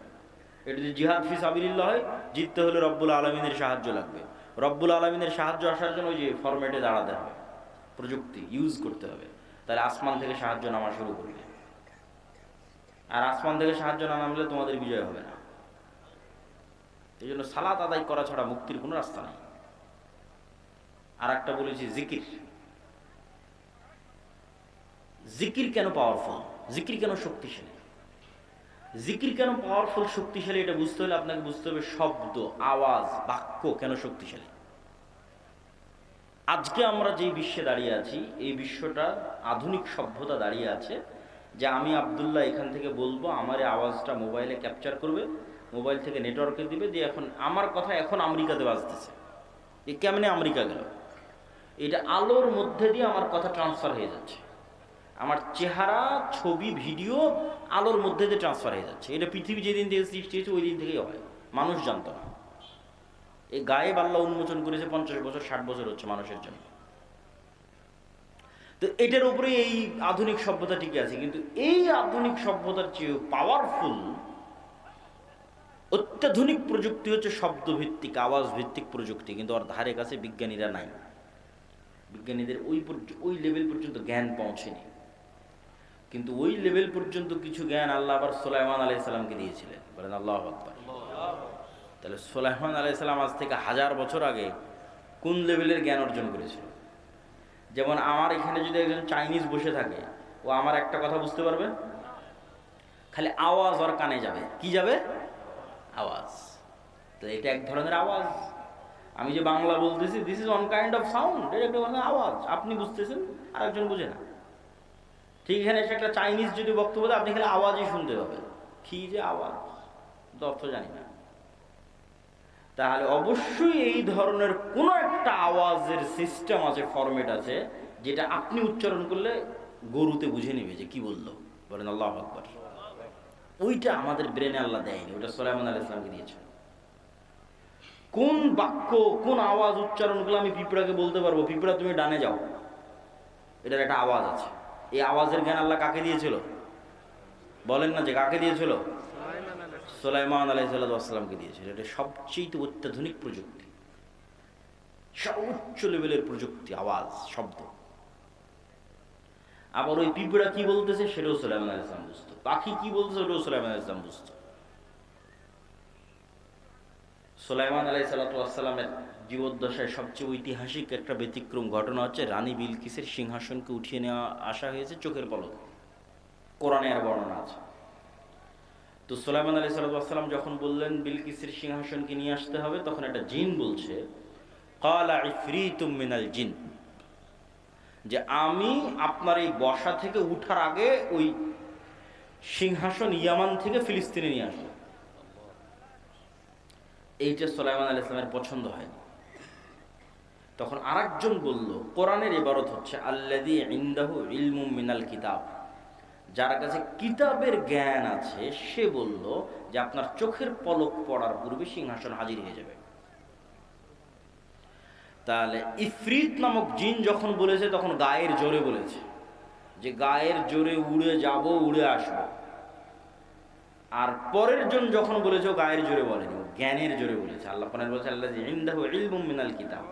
এটা যদি জিহাদ ফি সাবিলিল্লাহ হয়, জিততে হলে রব্বুল আলামিনের সাহায্য লাগবে। রব্বুল আলামিনের সাহায্য আসার জন্য ওই যে ফরম্যাটে দাঁড়াতে হবে, প্রযুক্তি ইউজ করতে হবে। তাহলে আসমান থেকে সাহায্য নামা শুরু করবে। আর আসমান থেকে সাহায্য না নামলে তোমাদের বিজয় হবে না। এই জন্য সালাত আদায় করা ছাড়া মুক্তির কোনো রাস্তা নেই। আর একটা বলেছি, জিকির। জিকির কেন পাওয়ারফুল? জিকির কেন শক্তিশালী? জিকির কেন পাওয়ারফুল, শক্তিশালী? এটা বুঝতে হলে আপনাকে বুঝতে হবে শব্দ, আওয়াজ, বাক্য কেন শক্তিশালী। আজকে আমরা যে বিশ্বে দাঁড়িয়ে আছি, এই বিশ্বটা আধুনিক সভ্যতা দাঁড়িয়ে আছে যে আমি আব্দুল্লাহ এখান থেকে বলবো, আমার এই আওয়াজটা মোবাইলে ক্যাপচার করবে, মোবাইল থেকে নেটওয়ার্কে দিবে, দিয়ে এখন আমার কথা এখন আমেরিকাতে বাজতেছে। এ কেমনে আমেরিকা গেল? এটা আলোর মধ্যে দিয়ে আমার কথা ট্রান্সফার হয়ে যাচ্ছে। আমার চেহারা, ছবি, ভিডিও আলোর মধ্যে দিয়ে ট্রান্সফার হয়ে যাচ্ছে। এটা পৃথিবী যেদিন থেকে সৃষ্টি হয়েছে ওই দিন থেকেই হয়, মানুষ জানতো না। এই গায়েব আল্লাহ উন্মোচন করেছে 50 বছর 60 বছর হচ্ছে মানুষের জন্য। তো এটার উপরে এই আধুনিক সভ্যতা টিকে আছে। কিন্তু এই আধুনিক সভ্যতার চেয়ে পাওয়ারফুল অত্যাধুনিক প্রযুক্তি হচ্ছে শব্দভিত্তিক, আওয়াজ ভিত্তিক প্রযুক্তি। কিন্তু ওর ধারে কাছে বিজ্ঞানীরা নাই। বিজ্ঞানীদের ওই লেভেল পর্যন্ত জ্ঞান পৌঁছেনি। কিন্তু ওই লেভেল পর্যন্ত কিছু জ্ঞান আল্লাহ আবার সুলাইমান আলাইহিস সালামকে দিয়েছিলেন। বলেন আল্লাহু আকবার। তাহলে সুলাইমান আলাইহিস সালাম আজ থেকে 1000 বছর আগে কোন লেভেলের জ্ঞান অর্জন করেছিল? যেমন আমার এখানে যদি একজন চাইনিজ বসে থাকে, ও আমার একটা কথা বুঝতে পারবে, খালি আওয়াজ ওর কানে যাবে। কি যাবে? আওয়াজ। তো এটা এক ধরনের আওয়াজ। আমি যে বাংলা বলতেছি, this is one kind of sound, এটা একটা ধরনের আওয়াজ। আপনি বুঝতেছেন, আর একজন বুঝে না। ঠিক এখানে এসে একটা চাইনিজ যদি বক্তব্য দেয়, আপনি খালি আওয়াজই শুনতে হবে। কি যে আওয়াজ, তো অর্থ জানি না। তাহলে অবশ্যই এই ধরনের কোন একটা আওয়াজের সিস্টেম আছে, ফরম্যাট আছে, যেটা আপনি উচ্চারণ করলে গরুতে বুঝে নেবে যে কি বললো। বলেন আল্লাহু আকবার। ওইটা আমাদের ব্রেনে আল্লাহ দেয়নি, ওটা সুলাইমান আলাইহিস সালামকে দিয়েছে। কোন বাক্য, কোন আওয়াজ উচ্চারণ করলে আমি পিঁপড়াকে বলতে পারবো, পিঁপড়া তুমি ডানে যাও, এটার একটা আওয়াজ আছে। এই আওয়াজের জ্ঞান আল্লাহ কাকে দিয়েছিল? বলেন না যে কাকে দিয়েছিল? সুলাইমান আলাইহিস সালামকে দিয়েছিল। এটা সবচেয়ে অত্যাধুনিক প্রযুক্তি। সর্বোচ্চ লেভেলের প্রযুক্তি, আওয়াজ, শব্দ। আবার ওই পিঁপড়া কি বলতেছে সেটাও সুলাইমান আলাইহিস সালাম বুঝতো, পাখি কি বলতেছে ওটাও সুলাইমান আলাইহিস সালাম বুঝতো। সুলাইমান আলাইহিস সালামের জীবদ্দশায় সবচেয়ে ঐতিহাসিক একটা ব্যতিক্রম ঘটনা হচ্ছে রানী বিলকিসের সিংহাসনকে উঠিয়ে নেওয়া আসা হয়েছে চোখের পলকে। কোরআনে আর বর্ণনা আছে। তো সুলাইমান আলাইহিস সালাম যখন বললেন বিলকিসের সিংহাসনকে নিয়ে আসতে হবে, তখন একটা জিন বলছে ক্বালা ইফরিতুম মিনাল জিন, যে আমি আপনার এই বসা থেকে উঠার আগে ওই সিংহাসন ইয়ামান থেকে ফিলিস্তিনে নিয়ে আসবো। এইটা সুলাইমান আলাইহিস সালামের পছন্দ হয়নি। তখন আরেকজন বলল, কোরআনের ইবারত হচ্ছে আল্লাযী ইনদাহু ইলমুম মিনাল কিতাব, যার কাছে কিতাবের জ্ঞান আছে, সে বলল যে আপনার চোখের পলক পড়ার পূর্বে সিংহাসন হাজির হয়ে যাবে। তাহলে ইফরিত নামক জিন যখন বলেছে তখন গায়ের জোরে বলেছে, যে গায়ের জোরে উড়ে যাব, উড়ে আসবো। আর পরের জন যখন বলেছে গায়ের জোরে বলেনি, জ্ঞানের জোরে বলেছে। আল্লাহ কোরআনে বলেছে আল্লাযী ইনদাহু ইলমুম মিনাল কিতাব,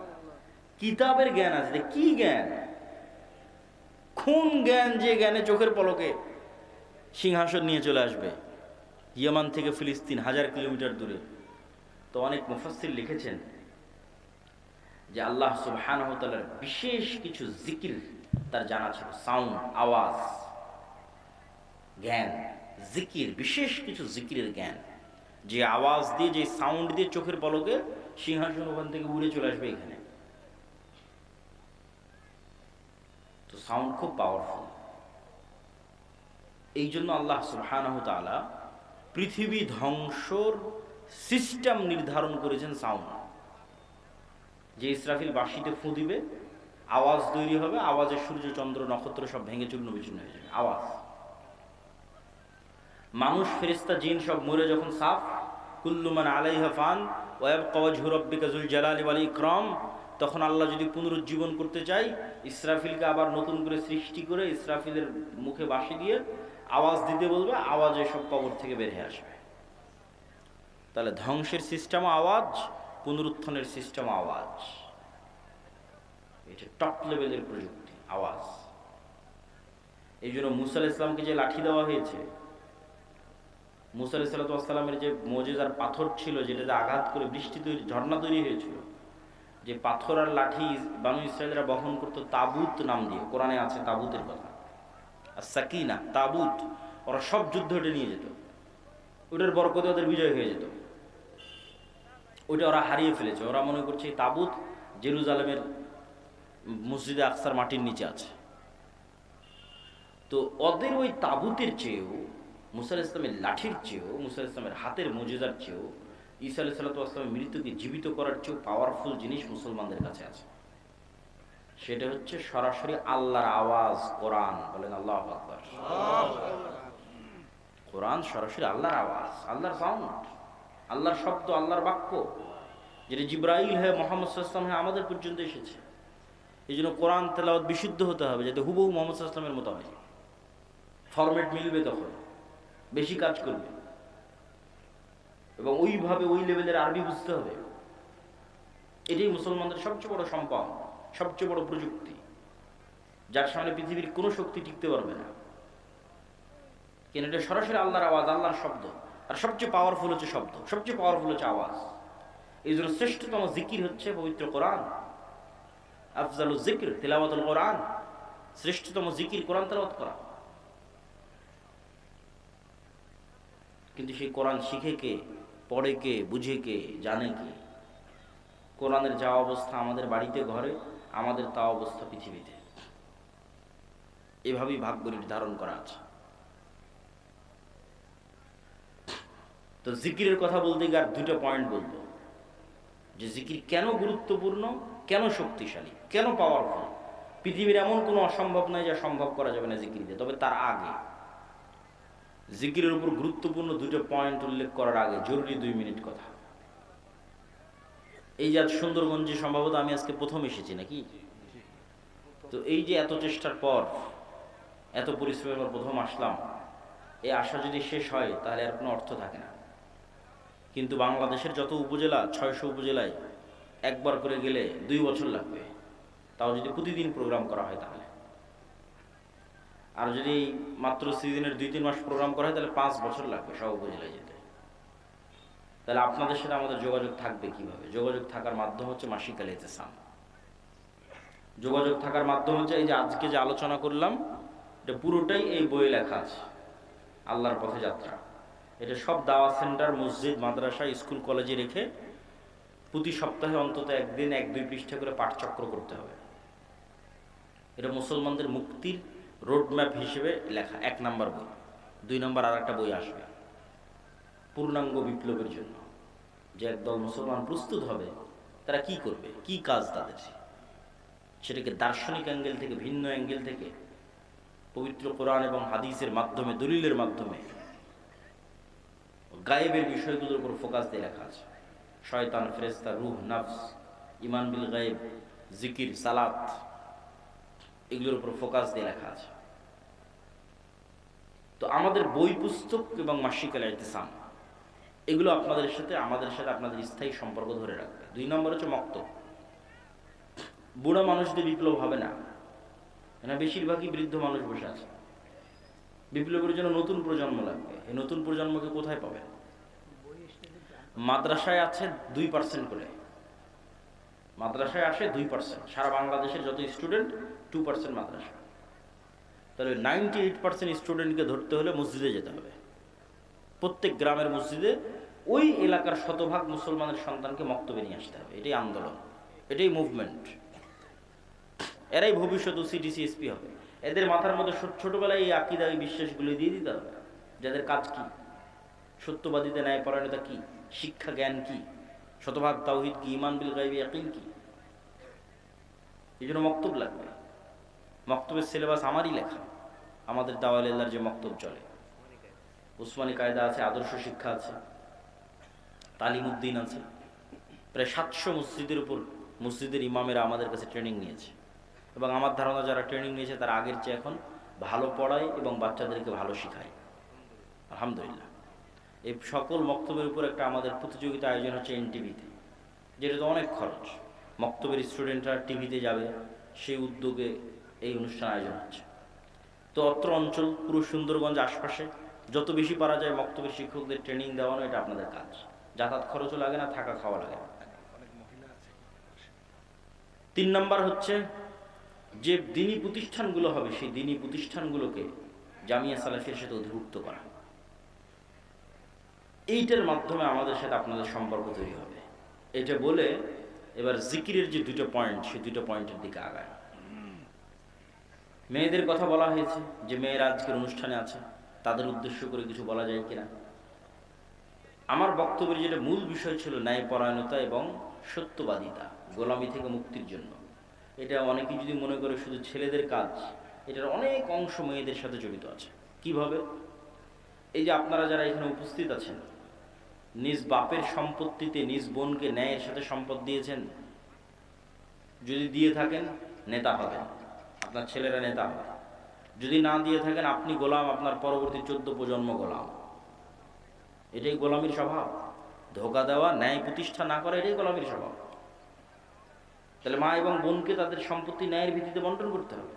কিতাবের জ্ঞান আছে। কি জ্ঞান? কোন জ্ঞান? যে জ্ঞানে চোখের পলকে সিংহাসন নিয়ে চলে আসবে ইয়ামান থেকে ফিলিস্তিন, 1000 কিলোমিটার দূরে। তো অনেক মুফাসসির লিখেছেন যে আল্লাহ সুবহানাহু ওয়া তাআলার বিশেষ কিছু জিকির তার জানা ছিল, সাউন্ড, আওয়াজ, জ্ঞান, জিকির, বিশেষ কিছু জিকিরের জ্ঞান, যে আওয়াজ দিয়ে, যে সাউন্ড দিয়ে চোখের পলকে সিংহাসন ওখান থেকে উড়ে চলে আসবে এখানে। তো সাউন্ড খুব পাওয়ারফুল। এই জন্য আল্লাহ সুবহানাহু ওয়া তাআলা পৃথিবী ধ্বংসর সিস্টেম নির্ধারণ করেছেন সাউন্ড। যে ইসরাফিল বাঁশিতে ফু দিবে, আওয়াজ তৈরি হবে, আওয়াজে সূর্য চন্দ্র নক্ষত্র সব ভেঙে চূর্ণ বিচূর্ণ হয়ে যাবে, আওয়াজ। মানুষ, ফেরেশতা, জিন সব মরে যখন সাফ, কুল্লু মান আলাইহা ফান ওয়া ইয়াবকা ওয়াজহু রাব্বিকা যুল জালালি ওয়াল ইকরাম, তখন আল্লাহ যদি পুনরুজ্জীবন করতে চাই, ইসরাফিলকে আবার নতুন করে সৃষ্টি করে ইসরাফিলের মুখে বাঁশি দিয়ে আওয়াজ দিতে বলবে, আওয়াজে সব কবর থেকে বের হয়ে আসবে। তাহলে ধ্বংসের সিস্টেম আওয়াজ, পুনরুত্থানের সিস্টেম আওয়াজ। এটা টপ লেভেলের প্রযুক্তি, আওয়াজ। এই জন্য মুসা আলাইহিস সালামকে যে লাঠি দেওয়া হয়েছে, মুসা আলাইহিস সালামের যে মুজিজার পাথর ছিল, যেটাতে আঘাত করে বৃষ্টি তৈরি, ঝর্ণা তৈরি হয়েছিল, যে পাথর আর লাঠি বানু ইসরায়েলরা বহন করত তাবুত নাম দিয়ে, কোরআনে আছে তাবুতের কথা, আর সাকিনা, তাবুত। ওরা সব যুদ্ধ ওটা নিয়ে যেত, ওটার বরকতে ওদের বিজয় হয়ে যেত। ওইটা ওরা হারিয়ে ফেলেছে। ওরা মনে করছে এই তাবুত জেরুজালেমের মসজিদে আকসার মাটির নিচে আছে। তো ওদের ওই তাবুতের চেয়েও, মুসা আলাইহিস সালামের লাঠির চেয়েও, মুসা আলাইহিস সালামের হাতের মুজিজার চেয়েও, ঈসা আলাইহিস সালামের মৃত্যুকে জীবিত করার চেয়েও পাওয়ারফুল জিনিস মুসলমানদের কাছে আছে। সেটা হচ্ছে সরাসরি আল্লাহর আওয়াজ, কোরআন। বলেন আল্লাহু আকবার। কোরআন সরাসরি আল্লাহর আওয়াজ, আল্লাহর সাউন্ড, আল্লাহর শব্দ, আল্লাহর বাক্য, যেটা জিবরাইল হয়ে মুহাম্মদ সাল্লাল্লাহু আলাইহি ওয়াসাল্লাম হয়ে আমাদের পর্যন্ত এসেছে। এই জন্য কোরআন তেলাওয়াত বিশুদ্ধ হতে হবে, যাতে হুবহু মুহাম্মদ সাল্লাল্লাহু আলাইহি ওয়াসাল্লামের মতো হয়। ফরম্যাট মিলবে, তখন বেশি কাজ করবে, এবং ওইভাবে ওই লেভেলের আরবি বুঝতে হবে। এটাই মুসলমানদের সবচেয়ে বড় সম্পদ, সবচেয়ে বড় প্রযুক্তি, যার সামনে পৃথিবীর কোনো শক্তি টিকতে পারবে না। কেন? এটা সরাসরি আল্লাহর আওয়াজ, আল্লাহর শব্দ। আর সবচেয়ে পাওয়ারফুল হচ্ছে শব্দ, সবচেয়ে পাওয়ারফুল হচ্ছে আওয়াজ। এই জন্য শ্রেষ্ঠতম জিকির হচ্ছে পবিত্র কোরআন। আফজালু যিকর তিলাওয়াতুল কোরআন, শ্রেষ্ঠতম জিকির কোরআন তেলাওয়াত করা। কিন্তু সেই কোরআন শিখে কে, পড়ে কে, বুঝে কে, জানে কে? কোরআনের যা অবস্থা আমাদের বাড়িতে ঘরে, আমাদের তা অবস্থা পৃথিবীতে। এভাবেই ভাগ্য নির্ধারণ করা আছে। তো জিকিরের কথা বলতে গিয়ে আর দুটো পয়েন্ট বলবো, যে জিকির কেন গুরুত্বপূর্ণ, কেন শক্তিশালী, কেন পাওয়ারফুল। পৃথিবীর এমন কোনো অসম্ভব নাই যা সম্ভব করা যাবে না জিকির দিয়ে। তবে তার আগে, জিকিরের উপর গুরুত্বপূর্ণ দুটো পয়েন্ট উল্লেখ করার আগে জরুরি 2 মিনিট কথা। এই যে আজ সুন্দরগঞ্জে সম্ভবত আমি আজকে প্রথম এসেছি নাকি? তো এই যে এত চেষ্টার পর, এত পরিশ্রমের পর প্রথম আসলাম, এই আশা যদি শেষ হয় তাহলে আর কোনো অর্থ থাকে না। কিন্তু বাংলাদেশের যত উপজেলা, 600 উপজেলায় একবার করে গেলে 2 বছর লাগবে, তাও যদি প্রতিদিন প্রোগ্রাম করা হয় তাহলে। আর যদি মাত্র সিজনের 2-3 মাস প্রোগ্রাম করা হয় তাহলে 5 বছর লাগবে সব উপজেলায় যেতে। তাহলে আপনাদের সাথে আমাদের যোগাযোগ থাকবে কিভাবে? যোগাযোগ থাকার মাধ্যম হচ্ছে মাসিক আল ইতিসাম। যোগাযোগ থাকার মাধ্যম হচ্ছে এই যে আজকে যে আলোচনা করলাম, এটা পুরোটাই এই বইয়ে লেখা আছে, আল্লাহর পথে যাত্রা। এটা সব দাওয়াত সেন্টার, মসজিদ, মাদ্রাসা, স্কুল, কলেজে রেখে প্রতি সপ্তাহে অন্তত একদিন 1-2 পৃষ্ঠা করে পাঠচক্র করতে হবে। এটা মুসলমানদের মুক্তির রোডম্যাপ হিসেবে লেখা 1 নাম্বার বই। 2 নাম্বার আর একটা বই আসবে পূর্ণাঙ্গ বিপ্লবের জন্য, যে একদল মুসলমান প্রস্তুত হবে তারা কি করবে, কি কাজ তাদের, সেটাকে দার্শনিক অ্যাঙ্গেল থেকে, ভিন্ন অ্যাঙ্গেল থেকে, পবিত্র কোরআন এবং হাদিসের মাধ্যমে, দলিলের মাধ্যমে গায়েবের বিষয়গুলোর উপর ফোকাস দিয়ে লেখা আছে। শয়তান, ফেরেশতা, রূহ, নফস, ঈমান বিল গায়েব, জিকির, সালাত, এগুলোর উপর ফোকাস দিয়ে লেখা আছে। তো আমাদের বই পুস্তক এবং মাসিক আল ইতিসাম এগুলো আপনাদের সাথে, আমাদের সাথে আপনাদের স্থায়ী সম্পর্ক ধরে রাখবে। 2 নম্বর হচ্ছে মক্তব। বুড়া মানুষদের বিপ্লব হবে না, না, বেশিরভাগই বৃদ্ধ মানুষ বসে আছে। বিপ্লবের জন্য নতুন প্রজন্ম লাগবে। এই নতুন প্রজন্মকে কোথায় পাবে? মাদ্রাসায় আছে 2% করে, মাদ্রাসায় আসে 2%। সারা বাংলাদেশের যত স্টুডেন্ট 2% মাদ্রাসা। তাহলে 98% স্টুডেন্টকে ধরতে হলে মসজিদে যেতে হবে। প্রত্যেক গ্রামের মসজিদে ওই এলাকার শতভাগ মুসলমানের সন্তানকে মক্তবে নিয়ে আসতে হবে। এটাই আন্দোলন, এটাই মুভমেন্ট। এরাই ভবিষ্যৎ সিডিসি এসপি হবে। এদের মাথার মধ্যে ছোটবেলায় এই আকীদা, এই বিশ্বাসগুলো দিয়ে দিতে হবে। যাদের কাজ কি, সত্যবাদিতা, ন্যায়পরায়ণতা কি, শিক্ষা জ্ঞান কি, শতভাগ তাওহীদ কি, ঈমান বিল গায়বি ইয়াকিন কি। এই জন্য মক্তব লাগবে। মক্তবের সিলেবাস আমারই লেখা, আমাদের দাওয়ালিল্লাহর যে মক্তব চলে, উসমানী কায়দা আছে, আদর্শ শিক্ষা আছে, তালিমউদ্দিন আছে। প্রায় 700 মসজিদের উপর মসজিদের ইমামেরা আমাদের কাছে ট্রেনিং নিয়েছে, এবং আমার ধারণা যারা ট্রেনিং নিয়েছে তারা আগের চেয়ে এখন ভালো পড়ায় এবং বাচ্চাদেরকে ভালো শেখায়, আলহামদুলিল্লাহ। এই সকল মক্তবের উপর একটা আমাদের প্রতিযোগিতা আয়োজন হচ্ছে এনটিভিতে, যেটা তো অনেক খরচ। মক্তবের স্টুডেন্টরা টিভিতে যাবে, সেই উদ্যোগে এই অনুষ্ঠান আয়োজন হচ্ছে। তো অত্র অঞ্চল, পুরো সুন্দরগঞ্জ আশপাশে যত বেশি পারা যায় মক্তবের শিক্ষকদের ট্রেনিং দেওয়ানো, এটা আপনাদের কাজ। যাতায়াত খরচও লাগে না, থাকা খাওয়া লাগে না। 3 নাম্বার হচ্ছে যে দিনী প্রতিষ্ঠানগুলো হবে, সেই দিনী প্রতিষ্ঠানগুলোকে জামিয়া সালাফিয়ার সাথে অধিভুক্ত করা। এইটার মাধ্যমে আমাদের সাথে আপনাদের সম্পর্ক তৈরি হবে। এটা বলে এবার জিকিরের যে 2টা পয়েন্ট, সেই 2টা পয়েন্টের দিকে আগায়। মেয়েদের কথা বলা হয়েছে, যে মেয়েরা আজকের অনুষ্ঠানে আছে, তাদের উদ্দেশ্য করে কিছু বলা যায় কিনা। আমার বক্তব্যের যেটা মূল বিষয় ছিল ন্যায়পরায়ণতা এবং সত্যবাদিতা, গোলামি থেকে মুক্তির জন্য। এটা অনেকেই যদি মনে করে শুধু ছেলেদের কাজ, এটার অনেক অংশ মেয়েদের সাথে জড়িত আছে। কিভাবে? এই যে আপনারা যারা এখানে উপস্থিত আছেন, নিজ বাপের সম্পত্তিতে নিজ বোনকে ন্যায়ের সাথে সম্পদ দিয়েছেন? যদি দিয়ে থাকেন, নেতা হবেন, আপনার ছেলেরা নেতা হবে। যদি না দিয়ে থাকেন, আপনি গোলাম, আপনার পরবর্তী 14 প্রজন্ম গোলাম। এটাই গোলামির স্বভাব। ধোঁকা দেওয়া, ন্যায় প্রতিষ্ঠা না করা, এটাই গোলামির স্বভাব। তাহলে মা এবং বোনকে তাদের সম্পত্তি ন্যায়ের ভিত্তিতে বন্টন করতে হবে।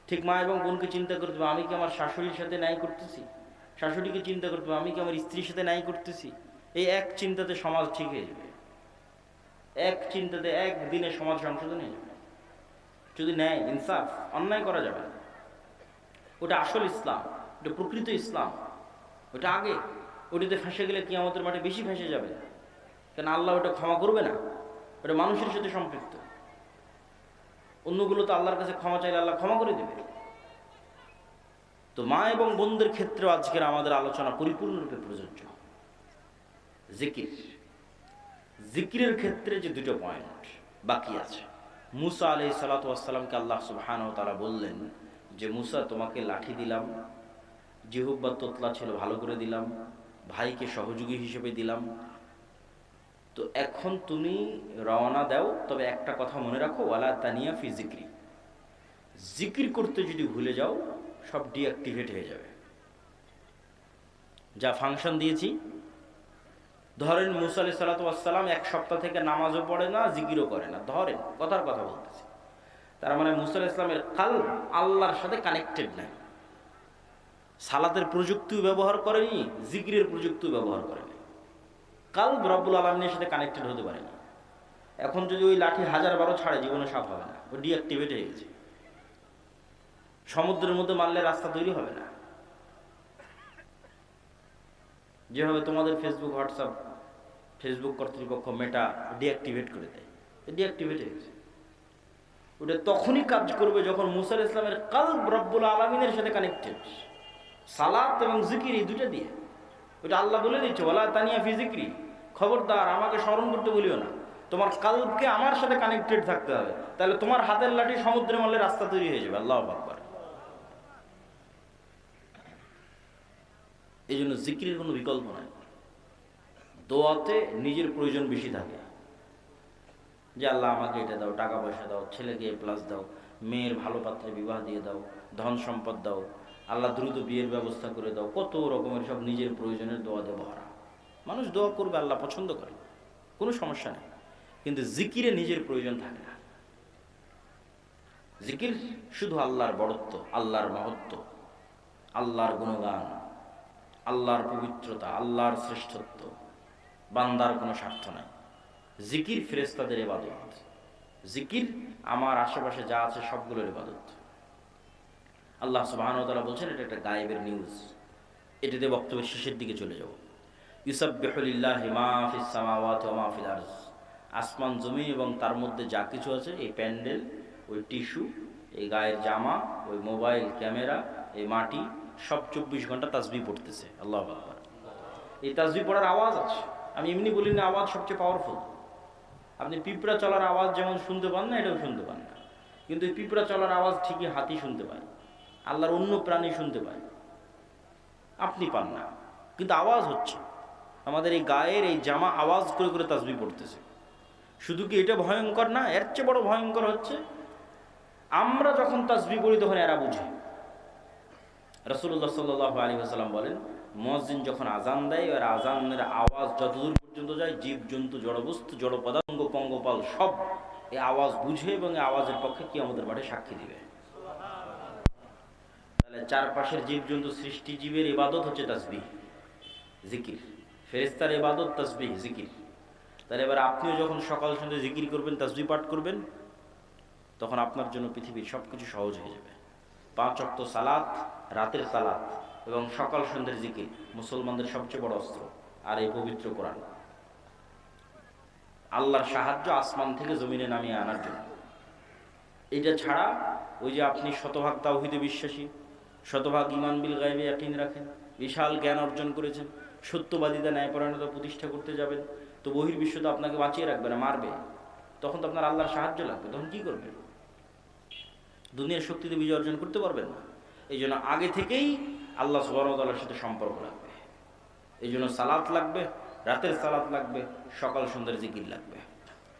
ঠিক মা এবং বোনকে চিন্তা করতে হবে, আমি কি আমার শাশুড়ির সাথে ন্যায় করতেছি? শাশুড়িকে চিন্তা করতে হবে, আমি কি আমার স্ত্রীর সাথে ন্যায় করতেছি? এই এক চিন্তাতে সমাজ ঠিক হয়ে যাবে। এক চিন্তাতে একদিনে সমাজ সংশোধন হয়ে যাবে। যদি ন্যায়, ইনসাফ, অন্যায় করা যাবে। ওটা আসল ইসলাম, ওটা প্রকৃত ইসলাম। ওটা আগে, ওটাতে ফেঁসে গেলে কিয়ামতের মাঠে বেশি ফেঁসে যাবে। কেন? আল্লাহ ওটা ক্ষমা করবে না, ওটা মানুষের সাথে সম্পৃক্ত। অন্যগুলো তো আল্লাহর কাছে ক্ষমা চাইলে আল্লাহ ক্ষমা করে দেবে। তো মা এবং বোনদের ক্ষেত্রেও আজকের আমাদের আলোচনা পরিপূর্ণরূপে প্রযোজ্য। জিকির, জিকিরের ক্ষেত্রে যে 2টা পয়েন্ট বাকি আছে। মুসা আলাইহিস সালাতু ওয়াস সালামকে আল্লাহ সুবহানাহু ওয়া তাআলা বললেন যে, মুসা, তোমাকে লাঠি দিলাম, জিহ্বা তোতলা ছিল, ভালো করে দিলাম, ভাইকে সহযোগী হিসেবে দিলাম। তো এখন তুমি রওনা দাও, তবে একটা কথা মনে রাখো, ওয়ালা তানিয়া ফি জিক্রি। জিকির করতে যদি ভুলে যাও, সব ডিঅ্যাক্টিভেট হয়ে যাবে। যা ফাংশন দিয়েছি ধরেন মুসা আলাইহিস সালাতু ওয়াস সালাম এক সপ্তাহ থেকে নামাজও পড়ে না, জিকিরও করে না, ধরেন কথার কথা বলতেছি। তার মানে মুসা আলাইহিস সালামের কালব আল্লাহর সাথে কানেক্টেড নাই। সালাতের প্রযুক্তিও ব্যবহার করেনি, জিকিরের প্রযুক্তিও ব্যবহার করেনি, কালব রব্বুল আলামিনের সাথে কানেক্টেড হতে পারেনি। এখন যদি ওই লাঠি 1000 ছাড়ে জীবনে সাফ হবে না, ও ডিঅ্যাক্টিভেট হয়ে গেছে। সমুদ্রের মধ্যে মারলে রাস্তা তৈরি হবে না। যেভাবে তোমাদের ফেসবুক কর্তৃপক্ষ মেটা ডিঅ্যাক্টিভেট করে দেয়, ডিঅ্যাক্টিভেট হয়ে গেছে। ওটা তখনই কাজ করবে যখন মুসা আলাইহিস সালামের কালব রব্বুল আলামিনের সাথে কানেক্টেড, সালাত এবং জিকির এই দুটো দিয়ে। ওটা আল্লাহ বলে দিচ্ছে, ওয়ালা তানিয়া ফি জিকরি, খবরদার আমাকে স্মরণ করতে বলিও না, তোমার কালবকে আমার সাথে কানেক্টেড থাকতে হবে, তাহলে তোমার হাতের লাঠি সমুদ্রে মারলে রাস্তা তৈরি হয়ে যাবে। আল্লাহু আকবার। এই জন্য জিকিরের কোনো বিকল্প নাই। দোয়াতে নিজের প্রয়োজন বেশি থাকে, যে আল্লাহ আমাকে এটা দাও, টাকা পয়সা দাও, ছেলেকে A+ দাও, মেয়ের ভালো পাত্রে বিবাহ দিয়ে দাও, ধন সম্পদ দাও, আল্লাহ দ্রুত বিয়ের ব্যবস্থা করে দাও, কত রকমের সব নিজের প্রয়োজনের দোয়া দিয়ে ভরা। মানুষ দোয়া করবে, আল্লাহ পছন্দ করে, কোনো সমস্যা নেই। কিন্তু জিকিরে নিজের প্রয়োজন থাকে না। জিকির শুধু আল্লাহর বড়ত্ব, আল্লাহর মহত্ব, আল্লাহর গুণগান, আল্লাহর পবিত্রতা, আল্লাহর শ্রেষ্ঠত্ব, বান্দার কোনো স্বার্থ নাই। জিকির ফেরেশতাদের ইবাদত, জিকির আমার আশেপাশে যা আছে সবগুলোর ইবাদত। আল্লাহ সুবহানাহু ওয়া তাআলা বলছেন, এটা একটা গায়েবের নিউজ। এটাতে বক্তব্যের শেষের দিকে চলে যাব। ইউসাব্বিহু লিল্লাহি মা ফিস সামাওয়াতি ওয়া মা ফিল আরদ, আসমান জমি এবং তার মধ্যে যা কিছু আছে, এই প্যান্ডেল, ওই টিস্যু, এই গায়ের জামা, ওই মোবাইল ক্যামেরা, এই মাটি, সব 24 ঘন্টা তাসবিহ পড়তেছে। আল্লাহু আকবার। এই তাসবিহ পড়ার আওয়াজ আছে, আমি এমনি বলি না, আওয়াজ সবচেয়ে পাওয়ারফুল। আপনি পিঁপড়া চলার আওয়াজ যেমন শুনতে পান না, এটাও শুনতে পান না, কিন্তু এই পিঁপড়া চলার আওয়াজ ঠিকই হাতি শুনতে পায়, আল্লাহর অন্য প্রাণী শুনতে পায়, আপনি পান না, কিন্তু আওয়াজ হচ্ছে। আমাদের এই গায়ের এই জামা আওয়াজ করে করে তাসবিহ পড়তেছে। শুধু কি এটা ভয়ঙ্কর না, এর চেয়ে বড় ভয়ঙ্কর হচ্ছে আমরা যখন তাসবিহ পড়ি তখন এরা বুঝে। রাসূলুল্লাহ সাল্লাল্লাহু আলাইহি ওয়াসাল্লাম বলেন, মুয়াজ্জিন যখন আজান দেয়, আর আজানের আওয়াজ যতদূর পর্যন্ত যায়, জীবজন্তু, জড়বস্তু, জড় পদাঙ্গ, পঙ্গপাল সব এই আওয়াজ বুঝে এবং এই আওয়াজের পক্ষে কিয়ামতের মাঠে সাক্ষী দিবে। তাহলে চারপাশের জীবজন্তু, সৃষ্টিজীবের ইবাদত হচ্ছে তাসবিহ, জিকির। ফেরেশতার ইবাদত তাসবিহ, জিকির। তাহলে এবার আপনিও যখন সকাল সন্ধ্যা জিকির করবেন, তাসবিহ পাঠ করবেন, তখন আপনার জন্য পৃথিবীর সবকিছু সহজ হয়ে যাবে। 5 ওয়াক্ত সালাত, রাতের সালাত এবং সকাল সন্ধ্যের জিকির মুসলমানদের সবচেয়ে বড় অস্ত্র। আর এই পবিত্র কোরআন, আল্লাহর সাহায্য আসমান থেকে জমিনে নামিয়ে আনার জন্য। এটা ছাড়া ওই যে আপনি শতভাগ তাওহীদে বিশ্বাসী, শতভাগ ঈমান বিল গায়বে ইয়াকিন রাখেন, বিশাল জ্ঞান অর্জন করেছেন, সত্যবাদিতা, ন্যায়পরায়ণতা প্রতিষ্ঠা করতে যাবেন, তো বহির্বিশ্ব তো আপনাকে বাঁচিয়ে রাখবে না, মারবে। তখন তো আপনার আল্লাহর সাহায্য লাগবে, তখন কি করবেন? দুনিয়ার শক্তিতে বিজয় অর্জন করতে পারবেন না। এই জন্য আগে থেকেই আল্লাহ সুবহানাহু ওয়া তাআলার সাথে সম্পর্ক লাগবে। এই জন্য সালাত লাগবে, রাতের সালাত লাগবে, সকাল সন্ধ্যার জিকির লাগবে।